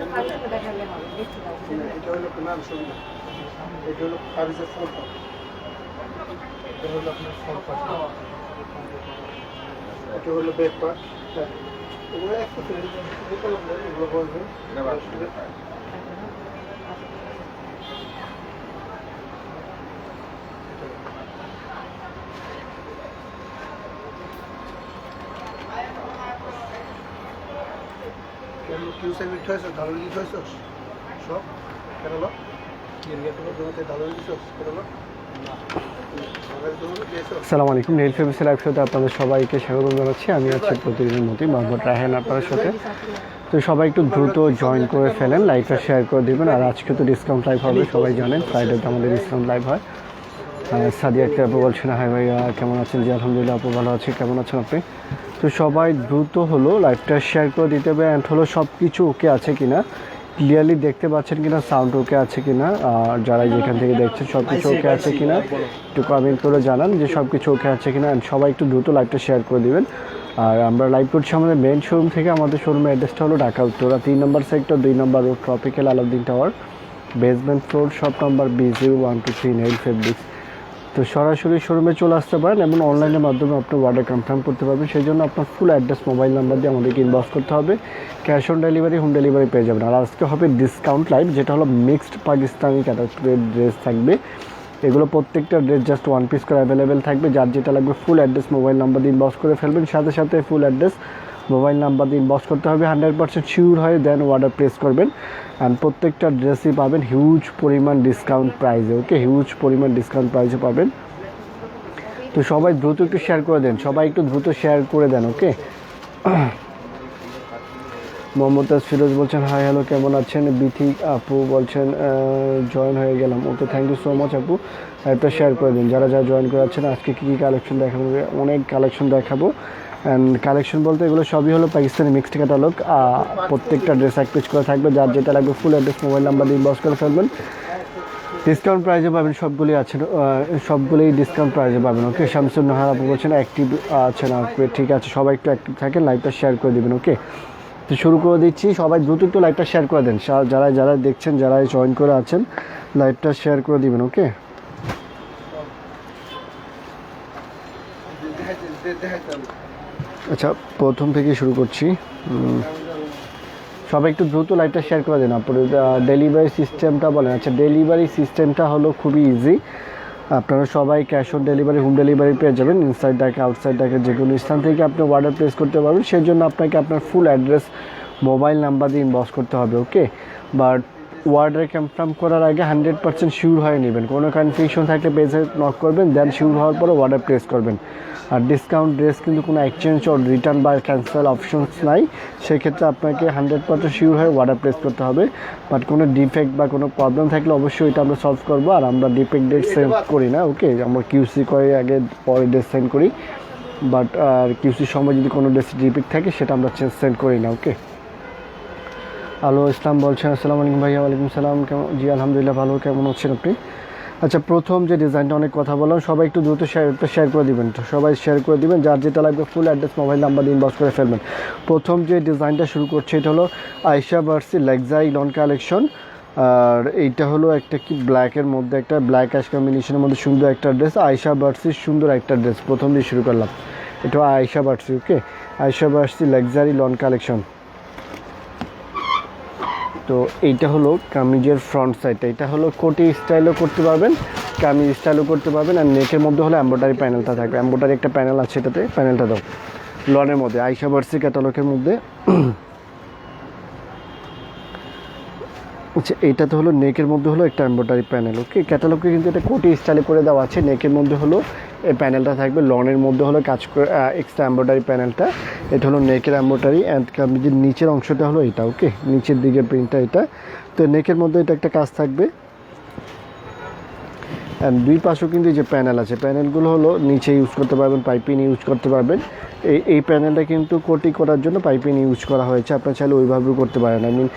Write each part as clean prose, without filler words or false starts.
এটা হলো নাম ছবি না, এটা হলো কাগজের ফোন পার্ট, এটা হলো আপনার ফোন পার্ট, এটা হলো ব্যাক পার্ট। এগুলো একটা এগুলো বলবেন কিউ সাইড হয়েছ ধারণ দিতে হয়েছ সব কেন না ধারণ দিচ্ছ কেন না। আসসালামু আলাইকুম, নেল ফেব্রিক্স লাইভ শোতে আপনাদের সবাইকে স্বাগত জানাচ্ছি। আমি আছি প্রতিদিনের মতোই মোহাম্মদ রায়হান আপনাদের সাথে। তো সবাই একটু দ্রুত জয়েন করে ফেলেন, লাইভটা শেয়ার করে দেবেন। আর আজকে তো ডিসকাউন্ট লাইভ হবে, সবাই জানেন ফ্রাইডেতে আমাদের ডিসকাউন্ট লাইভ হয়। সাদিয়া আক্তার আপু বলছেন হাই ভাইয়া কেমন আছেন? জি আলহামদুলিল্লাহ আপু ভালো আছি, কেমন আছেন আপনি? তো সবাই দ্রুত হলো লাইভটা শেয়ার করে দিতে হবে। অ্যান্ড হলো সব কিছু ওকে আছে কিনা, ক্লিয়ারলি দেখতে পাচ্ছেন কিনা, সাউন্ড ওকে আছে কিনা, আর যারা যেখান থেকে দেখছেন সব কিছু ওকে আছে কিনা একটু কমেন্ট করে জানান যে সব কিছু ওকে আছে কিনা। অ্যান্ড সবাই একটু দ্রুত লাইভটা শেয়ার করে দিবেন। আর আমরা লাইভ করছি আমাদের মেন শোরুম থেকে। আমাদের শোরুমের অ্যাড্রেসটা হলো ঢাকা উত্তরা 3 নম্বর সেক্টর 2 নম্বর road, tropical Alauddin tower, basement floor, shop number B0123 নেল ফেব্রিক্স। তো সরাসরি শোরুমে চলে আসতে পারেন এবং অনলাইনের মাধ্যমে আপনি অর্ডার কনফার্ম করতে পারবেন। সেই জন্য আপনার ফুল অ্যাড্রেস, মোবাইল নাম্বার দিয়ে আমাদেরকে ইনবক্স করতে হবে। Cash on delivery, home delivery পেয়ে যাবেন। আর আজকে হবে ডিসকাউন্ট লাইভ, যেটা হলো মিক্সড পাকিস্তানি ক্যাটাগরির ড্রেস থাকবে। এগুলো প্রত্যেকটা ড্রেস জাস্ট 1 পিস করে অ্যাভেলেবেল থাকবে। যার যেটা লাগবে ফুল অ্যাড্রেস, মোবাইল নাম্বার দিয়ে ইনবক্স করে ফেলবেন। সাথে সাথে ফুল অ্যাড্রেস, মোবাইল নাম্বার দিয়ে ইনবক্স করতে হবে। 100% শিওর হয়ে দেন অর্ডার প্লেস করবেন। অ্যান্ড প্রত্যেকটা ড্রেসই পাবেন হিউজ পরিমাণ ডিসকাউন্ট প্রাইসে। ওকে, হিউজ পরিমাণ ডিসকাউন্ট প্রাইসে পাবেন। তো সবাই দ্রুত একটু শেয়ার করে দেন, সবাই একটু দ্রুত শেয়ার করে দেন। ওকে, মোহাম্মদ ফিরোজ বলছেন হাই হ্যালো কেমন আছেন? বিথিক আপু বলছেন জয়েন হয়ে গেলাম। ওকে, থ্যাংক ইউ সো মাচ আপু। একটা শেয়ার করে দিন যারা যারা জয়েন করে আছেন। আজকে কী কী কালেকশন দেখাবো? অনেক কালেকশন দেখাবো। অ্যান্ড কালেকশন বলতে এগুলো সবই হলো পাকিস্তানি মিক্সড ক্যাটালগ। প্রত্যেকটা ড্রেস এক পিস করে থাকবে। যার যেটা লাগবে ফুল অ্যাড্রেস, মোবাইল নাম্বার দিয়ে ইনবক্স করে ফেলবেন। ডিসকাউন্ট প্রাইজে পাবেন, সবগুলি আছেন, সবগুলোই ডিসকাউন্ট প্রাইজে পাবেন। ওকে, শামসুর নাহার আপু বলছেন অ্যাক্টিভ আছেন। ওকে, ঠিক আছে, সবাই একটু অ্যাক্টিভ থাকেন, লাইভটা শেয়ার করে দেবেন। ওকে, তো শুরু করে দিচ্ছি। সবাই দ্রুত একটু লাইভটা শেয়ার করে দেন। যারা যারা দেখছেন, যারা জয়েন করে আছেন, লাইভটা শেয়ার করে দিবেন। ওকে, আচ্ছা প্রথম থেকে শুরু করছি। সবাই একটু দ্রুত লাইভটা শেয়ার করে দেন। আপনার ডেলিভারি সিস্টেমটা বলেন। আচ্ছা, ডেলিভারি সিস্টেমটা হলো খুবই ইজি। আপনারা সবাই cash on delivery, home delivery পেয়ে যাবেন। ইনসাইড ঢাকা, আউটসাইড ঢাকা যে কোনো স্থান থেকে আপনি অর্ডার প্লেস করতে পারবেন। সেই জন্য আপনাকে আপনার ফুল অ্যাড্রেস, মোবাইল নাম্বার দিয়ে ইনবক্স করতে হবে। ওকে, বাট অর্ডার কনফার্ম করার আগে 100% শিওর হয়ে নেবেন। কোনো কনফিউশন থাকলে পেজে নক করবেন, দেন শিওর হওয়ার পরে অর্ডার প্লেস করবেন। আর ডিসকাউন্ট ড্রেস কিন্তু কোনো এক্সচেঞ্জ ও রিটার্ন বা ক্যান্সেল অপশনস নাই। সেক্ষেত্রে আপনাকে 100% শিওর হয়ে অর্ডার প্লেস করতে হবে। বাট কোনো ডিফেক্ট বা কোনো প্রবলেম থাকলে অবশ্যই এটা আমরা সলভ করবো। আর আমরা ডিফেক্ট ডেট সেন্ড করি না। ওকে, আমরা কিউসি করে আগে পরে ডেট সেন্ড করি। বাট আর কিউসির সময় যদি কোনো ডেট ডিফেক্ট থাকে সেটা আমরা সেন্ড করি না। ওকে, আলো ইসলাম বলছেন আসসালামু আলাইকুম ভাইয়া। ওয়ালাইকুম সালাম, কেমন? জি আলহামদুলিল্লাহ ভালো, কেমন আছেন আপনি? আচ্ছা, প্রথম যে ডিজাইনটা অনেক কথা বললাম, সবাই একটু দ্রুত শেয়ার করে দিবেন। তো সবাই শেয়ার করে দিবেন, যার যেটা লাগবে ফুল অ্যাড্রেস, মোবাইল নাম্বার দিয়ে ইনবক্স করে ফেলবেন। প্রথম যে ডিজাইনটা শুরু করছে এটা হলো আয়শা ভার্সি লাক্সারি লন কালেকশন। আর এইটা হলো একটা কি ব্ল্যাকের মধ্যে, একটা ব্ল্যাক অ্যাশ কম্বিনেশনের মধ্যে সুন্দর একটা ড্রেস। আয়শা ভার্সির সুন্দর একটা ড্রেস প্রথম দিয়ে শুরু করলাম। এটা আয়শা ভার্সি। ওকে, আয়শা ভার্সি লাক্সারি লন কালেকশন। তো এইটা হলো কামিজের ফ্রন্ট সাইডটা। এটা হলো কোটি স্টাইলও করতে পারবেন, কামিজ স্টাইলও করতে পারবেন। আর নেকের মধ্যে হলো এমব্রয়ডারি প্যানেলটা থাকবে। এমব্রয়ডারি একটা প্যানেল আছে এটাতে, প্যানেলটা দাও লনের মধ্যে, আয়শা ভার্সি ক্যাটালগের মধ্যে। আচ্ছা, এইটাতে হলো নেকের মধ্যে হলো একটা এমব্রয়ডারি প্যানেল। ওকে, ক্যাটালগে কিন্তু এটা কোটি স্টাইলে করে দেওয়া আছে। নেকের মধ্যে হলো এই প্যানেলটা থাকবে, লনের মধ্যে হলো কাজ করে এক্সট্রা এমব্রয়ডারি প্যানেলটা। এটা হলো নেকের এমব্রয়ডারি। অ্যান্ড কামিজের নিচের অংশটা হলো এটা। ওকে, নিচের দিকের প্রিন্টটা এটা। তো নেকের মধ্যে এটা একটা কাজ থাকবে। অ্যান্ড দুই পাশেও কিন্তু যে প্যানেল আছে, প্যানেলগুলো হলো নিচে ইউজ করতে পারবেন, পাইপিং ইউজ করতে পারবেন। এই প্যানেলটা কিন্তু কোটি করার জন্য পাইপিং ইউজ করা হয়েছে। আপনার চাইলে ওইভাবেও করতে পারেন। আই মিন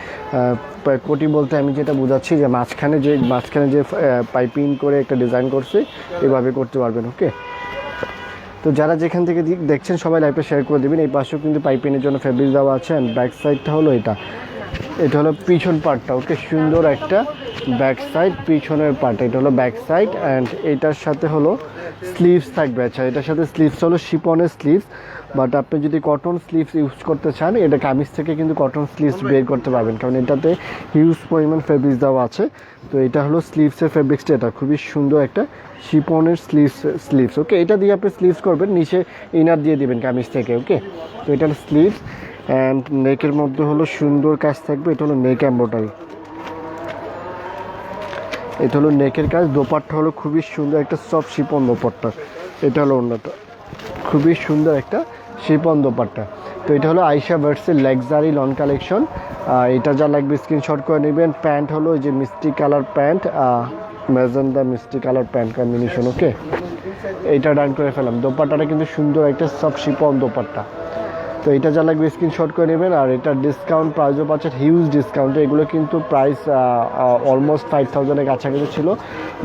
কোটি বলতে আমি যেটা বোঝাচ্ছি যে মাঝখানে যে পাইপিং করে একটা ডিজাইন করছে, এভাবে করতে পারবেন। ওকে, তো যারা যেখান থেকে দেখছেন সবাই লাইভটা শেয়ার করে দেবেন। এই পাশেও কিন্তু পাইপিংয়ের জন্য ফেব্রিক দেওয়া আছে। অ্যান্ড ব্যাক সাইডটা হলো এটা। এটা হলো পিছন পার্টটা, ওকে, সুন্দর একটা ব্যাক সাইড, পিছনের পার্ট, এটা হলো ব্যাক সাইড। অ্যান্ড এটার সাথে হলো স্লিভস থাকবে। আচ্ছা, এটার সাথে স্লিভস হলো শিপনের স্লিভস, বাট আপনি যদি কটন স্লিভস ইউজ করতে চান, এটা কামিজ থেকে কিন্তু কটন স্লিভস বের করতে পারবেন, কারণ এটাতে হিউজ পরিমাণ ফেব্রিক্স দেওয়া আছে। তো এটা হলো স্লিভসের ফেব্রিক্সটা, এটা খুবই সুন্দর একটা শিপনের স্লিভস, ওকে। এটা দিয়ে আপনি স্লিভস করবেন, নিচে ইনার দিয়ে দিবেন কামিজ থেকে, ওকে। তো এটা হলো স্লিভস। অ্যান্ড নেকের মধ্যে হলো সুন্দর কাজ থাকবে, এটা হলো নেক এমব্রয়ডারি, এটা হলো নেকের কাজ। দোপাট্টা হলো খুবই সুন্দর একটা সফট শিপন দোপাট্টা, এটা হলো অন্যটা, খুবই সুন্দর একটা শিপন দোপাট্টা। তো এটা হলো আয়শা বার্ডসের লাক্সারি লন কালেকশন। এটা যা লাগবে স্ক্রিনশট করে নেবেন। প্যান্ট হলো এই যে মিষ্টি কালার প্যান্ট, ম্যাজেন্ডা মিষ্টি কালার প্যান্ট কম্বিনেশন, ওকে। এইটা ডান করে ফেলাম। দোপাট্টাটা কিন্তু সুন্দর একটা সফট শিপন দোপাট্টা। তো এটা যা লাগবে স্ক্রিনশট করে নেবেন। আর এটা ডিসকাউন্ট প্রাইসও পাচ্ছেন, হিউজ ডিসকাউন্টে। এগুলো কিন্তু প্রাইস অলমোস্ট 5000-এর কাছাকাছি ছিল,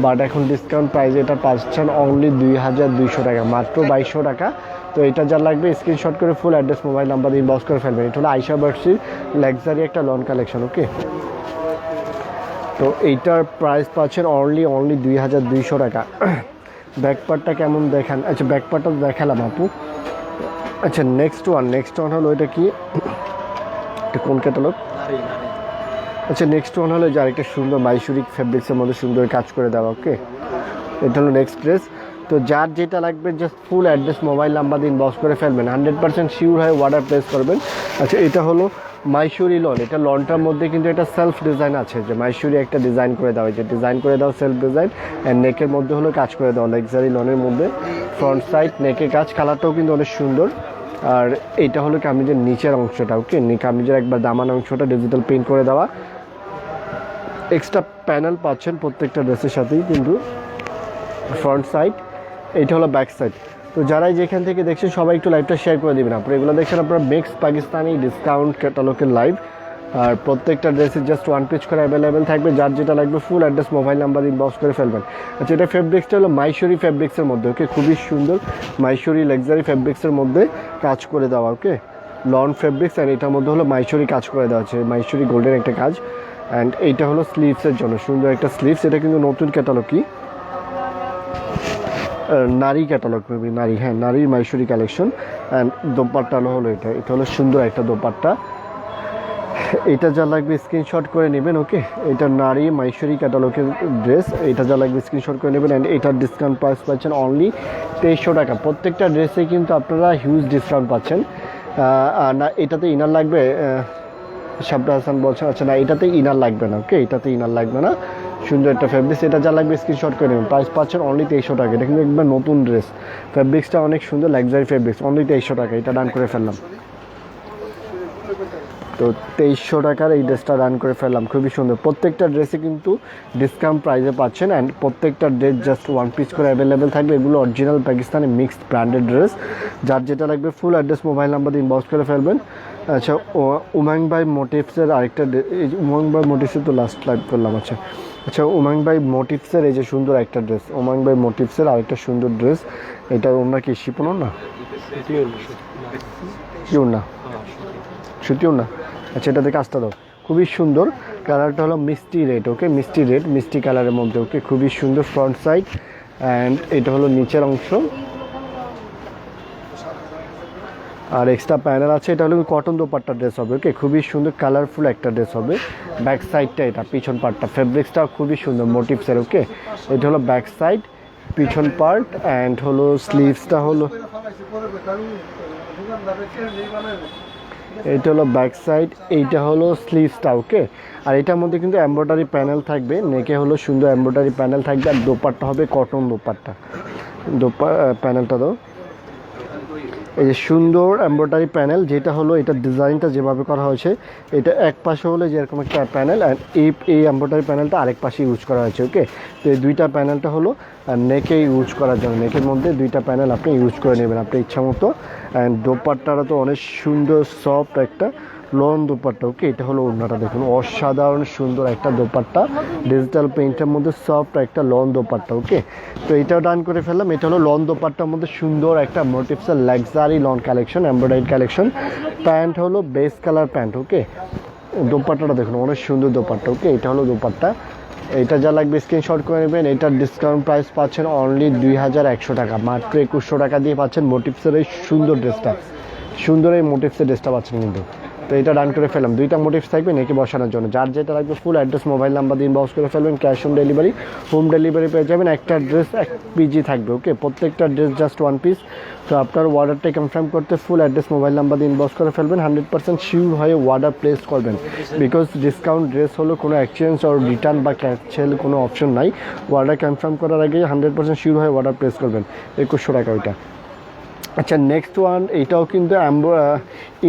বাট এখন ডিসকাউন্ট প্রাইসে এটা পাচ্ছেন অনলি 2200 টাকা, মাত্র 2200 টাকা। তো এটা যা লাগবে স্ক্রিনশট করে full address, mobile number inbox করে ফেলবেন। এটা হলো আয়শা বার্ডসির লাক্সারি একটা লন কালেকশন, ওকে। তো এইটার প্রাইস পাচ্ছেন অনলি 2200 টাকা। ব্যাকপার্টটা কেমন দেখান? আচ্ছা, ব্যাকপার্টটা দেখালাম আপু। আচ্ছা, নেক্সট ওয়ান হলো, এটা কি, এটা কোন ক্যাটালগ? আচ্ছা, নেক্সট ওয়ান হলো যার একটা সুন্দর মাইসুরিক ফেব্রিক্সের মধ্যে সুন্দর কাজ করে দেওয়া, ওকে। এটা হলো নেক্সট ড্রেস। তো যার যেটা লাগবে just full address, mobile number দিয়ে ইনবক্স করে ফেলবেন, 100% শিওর হয়ে অর্ডার প্লেস করবেন। আচ্ছা, এটা হলো মাইসুরি লন। এটা লনটার মধ্যে কিন্তু একটা সেলফ ডিজাইন আছে, যে মাইসুরি একটা ডিজাইন করে দেওয়া, যে ডিজাইন করে দেওয়া সেলফ ডিজাইন। অ্যান্ড নেকের মধ্যে হলো কাজ করে দেওয়া, লাক্সারি লনের মধ্যে ফ্রন্ট সাইড নেকের কাজ, কালারটাও কিন্তু অনেক সুন্দর। আর এইটা হলো কামিজের নিচের অংশটা, ওকে। কামিজের একবার দামান অংশটা ডিজিটাল প্রিন্ট করে দেওয়া। এক্সট্রা প্যানেল পাচ্ছেন প্রত্যেকটা ড্রেসের সাথেই কিন্তু ফ্রন্ট সাইড। এইটা হলো ব্যাক সাইড। তো যারাই যেখান থেকে দেখছেন সবাই একটু লাইভটা শেয়ার করে দেবেন। আপনারা এগুলো দেখছেন আপনারা মিক্স পাকিস্তানি ডিসকাউন্ট ক্যাটালগের লাইভ। আর প্রত্যেকটা ড্রেসের জাস্ট ওয়ান পিস করে অ্যাভেলেবেল থাকবে। যার যেটা লাগবে full address, mobile number inbox করে ফেলবেন। আচ্ছা, এটা ফেব্রিক্সটা হলো মাইসুরি ফেব্রিক্সের মধ্যে, ওকে। খুবই সুন্দর মাইসুরি লাক্সারি ফেব্রিক্সের মধ্যে কাজ করে দেওয়া, ওকে। Loan fabrics. আর এটার মধ্যে হলো মাইসুরি কাজ করে দেওয়া আছে, মাইসুরি গোল্ডের একটা কাজ। অ্যান্ড এইটা হলো স্লিভসের জন্য সুন্দর একটা স্লিভস। এটা কিন্তু নতুন ক্যাটালগ, কি নারী ক্যাটালগ, মেবি নারী, হ্যাঁ, নারীর মাইসুরি কালেকশন। অ্যান্ড দোপাট্টা হলো এটা হলো সুন্দর একটা দোপাট্টা। এটা যা লাগবে স্ক্রিনশট করে নেবেন, ওকে। এটা নারী মাইসুরি ক্যাটালগের ড্রেস। এটা যা লাগবে স্ক্রিনশট করে নেবেন। অ্যান্ড এটার ডিসকাউন্ট প্রাইস পাচ্ছেন অনলি 2300 টাকা। প্রত্যেকটা ড্রেসে কিন্তু আপনারা হিউজ ডিসকাউন্ট পাচ্ছেন। না, এটাতে ইনার লাগবে, শাবরা হাসান বলছেন। আচ্ছা, না, এটাতে ইনার লাগবে না, ওকে। এটাতে ইনার লাগবে না, সুন্দর একটা ফেব্রিক্স। এটা যা লাগবে স্ক্রিনশট করে নেবেন। প্রাইস পাচ্ছেন অনলি 2300 টাকা। এটা কিন্তু একবার নতুন ড্রেস, ফেব্রিক্সটা অনেক সুন্দর, লাক্সারি ফেব্রিক্স, অনলি 2300 টাকা। এটা ডান করে ফেললাম। তো 2300 টাকার এই ড্রেসটা রান করে ফেললাম, খুবই সুন্দর। প্রত্যেকটা ড্রেসে কিন্তু ডিসকাউন্ট প্রাইসে পাচ্ছেন। অ্যান্ড প্রত্যেকটা ড্রেস জাস্ট ওয়ান পিস করে অ্যাভেলেবেল থাকবে। এগুলো original Pakistani mixed branded dress. যার যেটা লাগবে ফুল অ্যাড্রেস, মোবাইল নাম্বার দিয়ে ইনবক্স করে ফেলবেন। আচ্ছা, উমাং ভাই মোটিভসের আরেকটা, উমাং ভাই মোটিভসের তো লাস্ট লাইভ করলাম। আচ্ছা, উমাং ভাই মোটিভসের এই যে সুন্দর একটা ড্রেস, উমাং ভাই মোটিভসের আরেকটা সুন্দর ড্রেস। এটা ওনার কি শিপনও না, শিও না, সুতিও না। আচ্ছা, এটাতে কাজটা দাও, খুবই সুন্দর। কালারটা হলো মিষ্টি রেড, ওকে। মিষ্টি রেড, মিষ্টি কালারের মধ্যে, ওকে। খুবই সুন্দর ফ্রন্ট সাইড। অ্যান্ড এটা হলো নিচের অংশ। আর এক্সট্রা প্যানেল আছে। এটা হলো কটন দোপাট্টা ড্রেস হবে, ওকে। খুবই সুন্দর কালারফুল একটা ড্রেস হবে। ব্যাক সাইডটা, এটা পিছন পার্টটা, ফেব্রিক্সটা খুবই সুন্দর মোটিভসের, ওকে। এটা হলো ব্যাক সাইড, পিছন পার্ট। অ্যান্ড হলো স্লিভসটা হলো, এইটা হলো ব্যাক সাইড, এইটা হলো স্লিভসটা, ওকে। আর এটার মধ্যে কিন্তু এমব্রয়ডারি প্যানেল থাকবে, নেকে হলো সুন্দর এমব্রয়ডারি প্যানেল থাকবে। আর দোপাট্টা হবে কটন দোপাট্টা। প্যানেলটা দাও, এই যে সুন্দর এমব্রয়ডারি প্যানেল, যেটা হলো এটা ডিজাইনটা যেভাবে করা হয়েছে, এটা এক পাশে হলো যেরকম একটা প্যানেল, অ্যান্ড এই এমব্রয়ডারি প্যানেলটা আরেক পাশে ইউজ করা হয়েছে, ওকে। তো এই দুইটা প্যানেলটা হলো নেকে ইউজ করার জন্য, নেকের মধ্যে দুইটা প্যানেল আপনি ইউজ করে নেবেন আপনার ইচ্ছা মতো। অ্যান্ড দোপাট্টাটা তো অনেক সুন্দর সফট একটা লন দোপাট্টা, ওকে। এটা হলো ওড়নাটা, দেখুন অসাধারণ সুন্দর একটা দোপাট্টা, ডিজিটাল প্রিন্টের মধ্যে সফট একটা লন দোপাট্টা, ওকে। তো এটাও ডান করে ফেললাম। এটা হলো লন দোপাট্টার মধ্যে সুন্দর একটা মোটিভসের luxury lawn collection, embroidery collection. Pant হলো বেস কালার প্যান্ট, ওকে। দোপাট্টাটা দেখুন অনেক সুন্দর দোপাট্টা। ওকে, এটা হলো দোপাট্টা। এটা যা লাগবে স্ক্রিনশট করে নেবেন। এটার ডিসকাউন্ট প্রাইস পাচ্ছেন অনলি 2100 টাকা, মাত্র 2100 টাকা দিয়ে পাচ্ছেন মোটিভসের এই সুন্দর ড্রেসটা। সুন্দর এই মোটিভসের ড্রেসটা পাচ্ছেন কিন্তু। তো এটা ডান করে ফেলাম। দুইটা মোটিভস থাকবে নেকে বসানোর জন্য। যার যেটা লাগবে ফুল অ্যাড্রেস মোবাইল নাম্বার দিয়ে ইনবক্স করে ফেলবেন। Cash on delivery, home delivery পেয়ে যাবেন। একটা ড্রেস 1 পিজি থাকবে। ওকে, প্রত্যেকটা ড্রেস জাস্ট 1 পিস। তো আপনার অর্ডারটা কনফার্ম করতে ফুল অ্যাড্রেস মোবাইল নাম্বার দিয়ে ইনবক্স করে ফেলবেন। 100% শিওর হয়ে অর্ডার প্লেস করবেন, বিকজ ডিসকাউন্ট ড্রেস হলো কোনো এক্সচেঞ্জ আর রিটার্ন বা ক্যান্সেল কোনো অপশন নাই। অর্ডার কনফার্ম করার আগে 100% শিওর হয়ে অর্ডার প্লেস করবেন। 2100 টাকা ওইটা। আচ্ছা, নেক্সট ওয়ান, এইটাও কিন্তু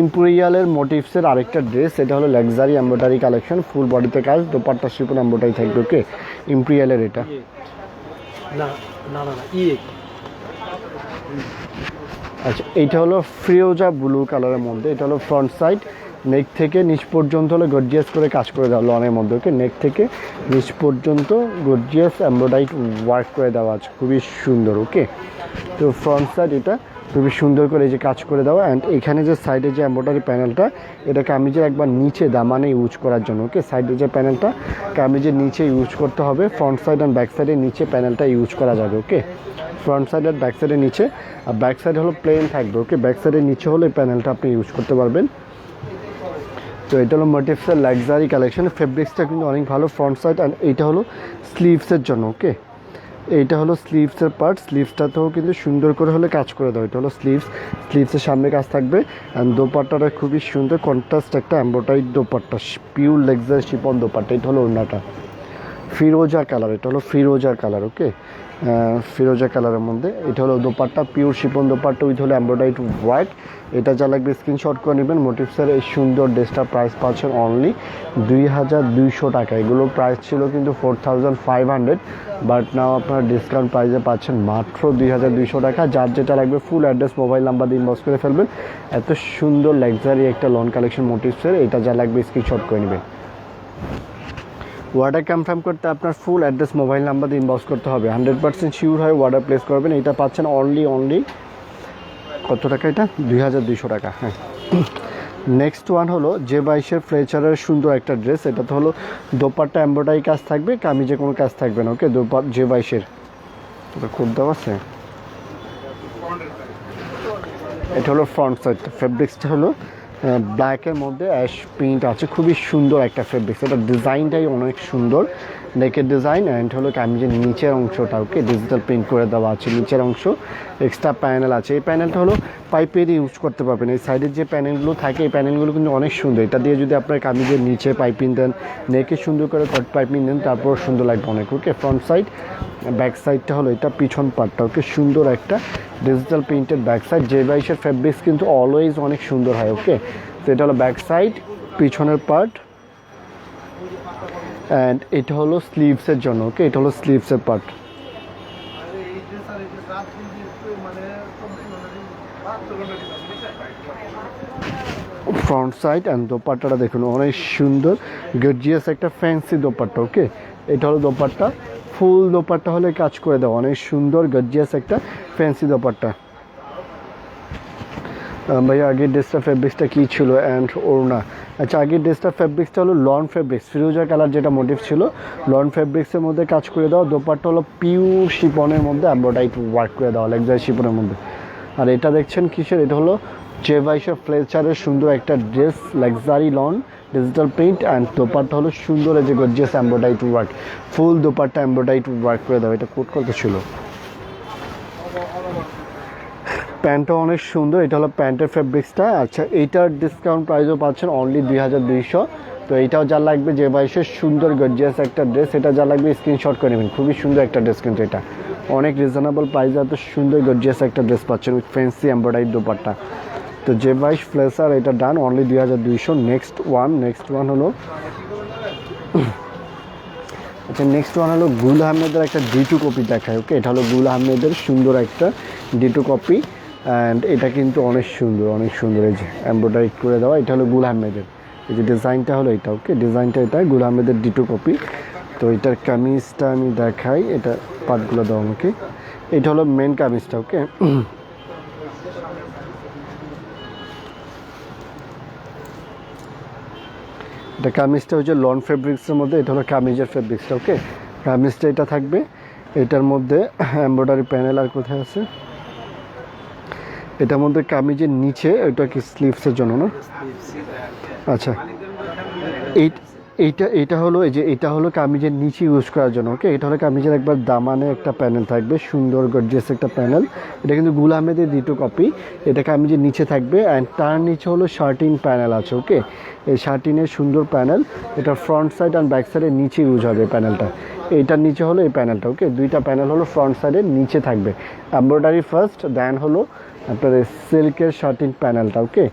ইম্পেরিয়ালের মোটিভসের আরেকটা ড্রেস। এটা হলো লাক্সারি এমব্রয়ডারি কালেকশন, ফুল বডিতে কাজ, দোপাট্টা শিপন এমব্রয়ডারি থাকবে। ওকে, ইম্পেরিয়ালের এটা। আচ্ছা, এইটা হলো ফিরোজা ব্লু কালারের মধ্যে। এটা হলো ফ্রন্ট সাইড, নেক থেকে নিচ পর্যন্ত হলো গর্জিয়াস করে কাজ করে দেওয়া লনের মধ্যে। ওকে, নেক থেকে নিচ পর্যন্ত গর্জিয়াস এমব্রয়ডারি ওয়ার্ক করে দেওয়া আছে, খুবই সুন্দর। ওকে, তো ফ্রন্ট সাইড এটা খুবই সুন্দর করে এই যে কাজ করে দেওয়া। অ্যান্ড এখানে যে সাইডে যে এমব্রয়ডারি প্যানেলটা, এটা কামিজের একবার নিচে দামানে ইউজ করার জন্য। ওকে, সাইডে যে প্যানেলটা কামিজের নিচে ইউজ করতে হবে। ফ্রন্ট সাইড অ্যান্ড ব্যাক সাইডের নিচে প্যানেলটা ইউজ করা যাবে। ওকে, ফ্রন্ট সাইড আর ব্যাক সাইডের নিচে, আর ব্যাক সাইড হলো প্লেন থাকবে। ওকে, ব্যাক সাইডের নিচে হলো এই প্যানেলটা আপনি ইউজ করতে পারবেন। তো এটা হলো মোটিভসের লাক্সারি কালেকশন। ফেব্রিক্সটা কিন্তু অনেক ভালো। ফ্রন্ট সাইড, অ্যান্ড এইটা হলো স্লিভসের জন্য। ওকে, এইটা হলো স্লিভসের পার্ট। স্লিভসটাতেও কিন্তু সুন্দর করে হলে কাজ করে দেওয়া। এটা হলো স্লিভসের সামনে কাজ থাকবে। অ্যান্ড দোপাট্টাটা খুবই সুন্দর কন্ট্রাস্ট একটা embroidery dupatta, pure luxury Shipon dupatta. এটা হলো ওড়নাটা ফিরোজা কালার। এটা হলো ফিরোজা কালার। ওকে, ফিরোজা কালারের মধ্যে এটা হলো দোপাট্টা, পিওর শিপন দোপাট্টা উইথ হলো এমব্রয়ডারি ওয়ার্ক। এটা যা লাগবে স্ক্রিনশট করে নেবেন। মোটিভসের এই সুন্দর ড্রেসটার প্রাইস পাচ্ছেন অনলি 2200 টাকা। এগুলো প্রাইস ছিল কিন্তু 4500, বাট নাও আপনার ডিসকাউন্ট প্রাইসে পাচ্ছেন মাত্র 2200 টাকা। যার যেটা লাগবে ফুল অ্যাড্রেস মোবাইল নাম্বার দিয়ে ইনবক্স করে ফেলবেন। এত সুন্দর লাক্সারি একটা লন কালেকশন মোটিভসের, এটা যা লাগবে স্ক্রিনশট করে নেবেন। অর্ডার কনফার্ম করতে আপনার ফুল অ্যাড্রেস মোবাইল নাম্বার দিয়ে ইনবক্স করতে হবে। 100% শিওর হয়ে অর্ডার প্লেস করবেন। এটা পাচ্ছেন অনলি কত টাকা? এটা 2200 টাকা। হ্যাঁ, নেক্সট ওয়ান হলো J22 ফ্লেচারের সুন্দর একটা ড্রেস। এটা তো হলো দোপাট্টা এমব্রয়ডারি কাজ থাকবে, কামিজে কোনো কাজ থাকবে না। ওকে, J22 এটা খুব দাম আছে। এটা হলো ফ্রন্ট সাইড। ফেব্রিক্সটা হলো ব্ল্যাকের মধ্যে অ্যাশ প্রিন্ট আছে, খুবই সুন্দর একটা ফেব্রিক্স। এটা ডিজাইনটাই অনেক সুন্দর, নেকের ডিজাইন। অ্যান্ড হলো কামিজের নিচের অংশটা ওকে ডিজিটাল প্রিন্ট করে দেওয়া আছে। নিচের অংশ এক্সট্রা প্যানেল আছে। এই প্যানেলটা হলো পাইপেরই ইউজ করতে পারবেন। এই সাইডের যে প্যানেলগুলো থাকে, এই প্যানেলগুলো কিন্তু অনেক সুন্দর। এটা দিয়ে যদি আপনার কামিজের নিচে পাইপিং দেন, নেকে সুন্দর করে কট পাইপিং দেন, তারপর সুন্দর লাগবে অনেক। ওকে, ফ্রন্ট সাইড, ব্যাক সাইডটা হলো এটা পিছন পার্টটা। ওকে, সুন্দর একটা digital printed back side. J22 fabrics কিন্তু অলওয়েজ অনেক সুন্দর হয়। ওকে, তো এটা হলো ব্যাক সাইড, পিছনের পার্ট। অ্যান্ড এটা হলো স্লিভসের জন্য। ওকে, এটা হলো স্লিভসের পার্ট। ফ্রন্ট সাইড অ্যান্ড দোপাট্টাটা দেখুন অনেক সুন্দর গর্জিয়াস একটা ফ্যান্সি দোপাট্টা। ওকে, এটা হলো দোপাট্টা, ফুল দোপাট্টা হলে কাজ করে দেওয়া, অনেক সুন্দর গর্জিয়াস একটা ফ্যান্সি দোপাট্টা। ভাইয়া আগের ড্রেসটা ফেব্রিক্সটা কী ছিল অ্যান্ড ওড়না? আচ্ছা, আগের ড্রেসটা ফেব্রিক্সটা হলো লন ফেব্রিক্স, ফিরোজা কালার যেটা মোটিভ ছিল, লন ফেব্রিক্সের মধ্যে কাজ করে দেওয়া। দোপাট্টা হলো পিওর শিপনের মধ্যে এমব্রয়ডারি ওয়ার্ক করে দেওয়া, লাক্সারি শিপনের মধ্যে। আর এটা দেখছেন কিসের? এটা হলো J22 ফ্লেচারের সুন্দর একটা dress, luxury loan digital print. And dupatta হলো সুন্দর এই যে গর্জিয়াস এমব্রয়ডারি ওয়ার্ক, ফুল দোপাট্টা এমব্রয়ডারি ওয়ার্ক করে দেওয়া। এটা কোট কত ছিল? প্যান্টটা অনেক সুন্দর। এটা হলো প্যান্টের ফেব্রিক্সটা। আচ্ছা, এইটার ডিসকাউন্ট প্রাইসও পাচ্ছেন অনলি 2200। তো এইটাও যা লাগবে J22 সুন্দর গর্জিয়াস একটা ড্রেস, এটা যা লাগবে স্ক্রিনশট করে নেবেন। খুবই সুন্দর একটা ড্রেস কিন্তু এটা অনেক রিজনেবল প্রাইসে এত সুন্দর গর্জিয়াস একটা ড্রেস পাচ্ছেন উইথ ফ্যান্সি এমব্রয়ডারি দোপাট্টা। তো J22 ফ্লেচার এটা ডান অনলি 2200। নেক্সট ওয়ান হলো আচ্ছা, নেক্সট ওয়ান হলো গুল আহমেদের একটা D2 কপি দেখায়। ওকে, এটা হলো গুল আহমেদের সুন্দর একটা D2 কপি। অ্যান্ড এটা কিন্তু অনেক সুন্দর এই যে এমব্রয়ডারি করে দেওয়া। এটা হলো গুল আহমেদের, এই যে ডিজাইনটা হলো এটা। ওকে, ডিজাইনটা এটা গুল আহমেদের D2 কপি। তো এটার কামিজটা আমি দেখাই, এটা পার্টগুলো দেওয়া আমাকে। এটা হলো মেন কামিজটা। ওকে, এটা কামিজটা হচ্ছে লন ফেব্রিক্সের মধ্যে, এটা হলো কামিজের ফেব্রিক্সটা। ওকে, কামিজটা এটা থাকবে, এটার মধ্যে এমব্রয়ডারি প্যানেল। আর কোথায় আছে, এটার মধ্যে কামিজের নিচে, এটা কি স্লিভসের জন্য না? আচ্ছা, এইটা হলো এই যে এটা হলো কামিজের নিচে ইউজ করার জন্য। ওকে, এটা হলো কামিজের একবার দামানে একটা প্যানেল থাকবে, সুন্দর গর্জিয়াস একটা প্যানেল। এটা কিন্তু গুল আহমেদের দ্বিতীয় কপি। এটা কামিজের নিচে থাকবে অ্যান্ড তার নিচে হলো শার্টিন প্যানেল আছে। ওকে, এই শার্টিনের সুন্দর প্যানেল, এটা ফ্রন্ট সাইড অ্যান্ড ব্যাক সাইডের নিচে ইউজ হবে এই প্যানেলটা। এইটার নিচে হলো এই প্যানেলটা। ওকে, দুইটা প্যানেল হলো ফ্রন্ট সাইডের নিচে থাকবে, এমব্রয়ডারি ফার্স্ট, দেন হলো আপনার সিল্কের শার্টিন প্যানেলটা। ওকে,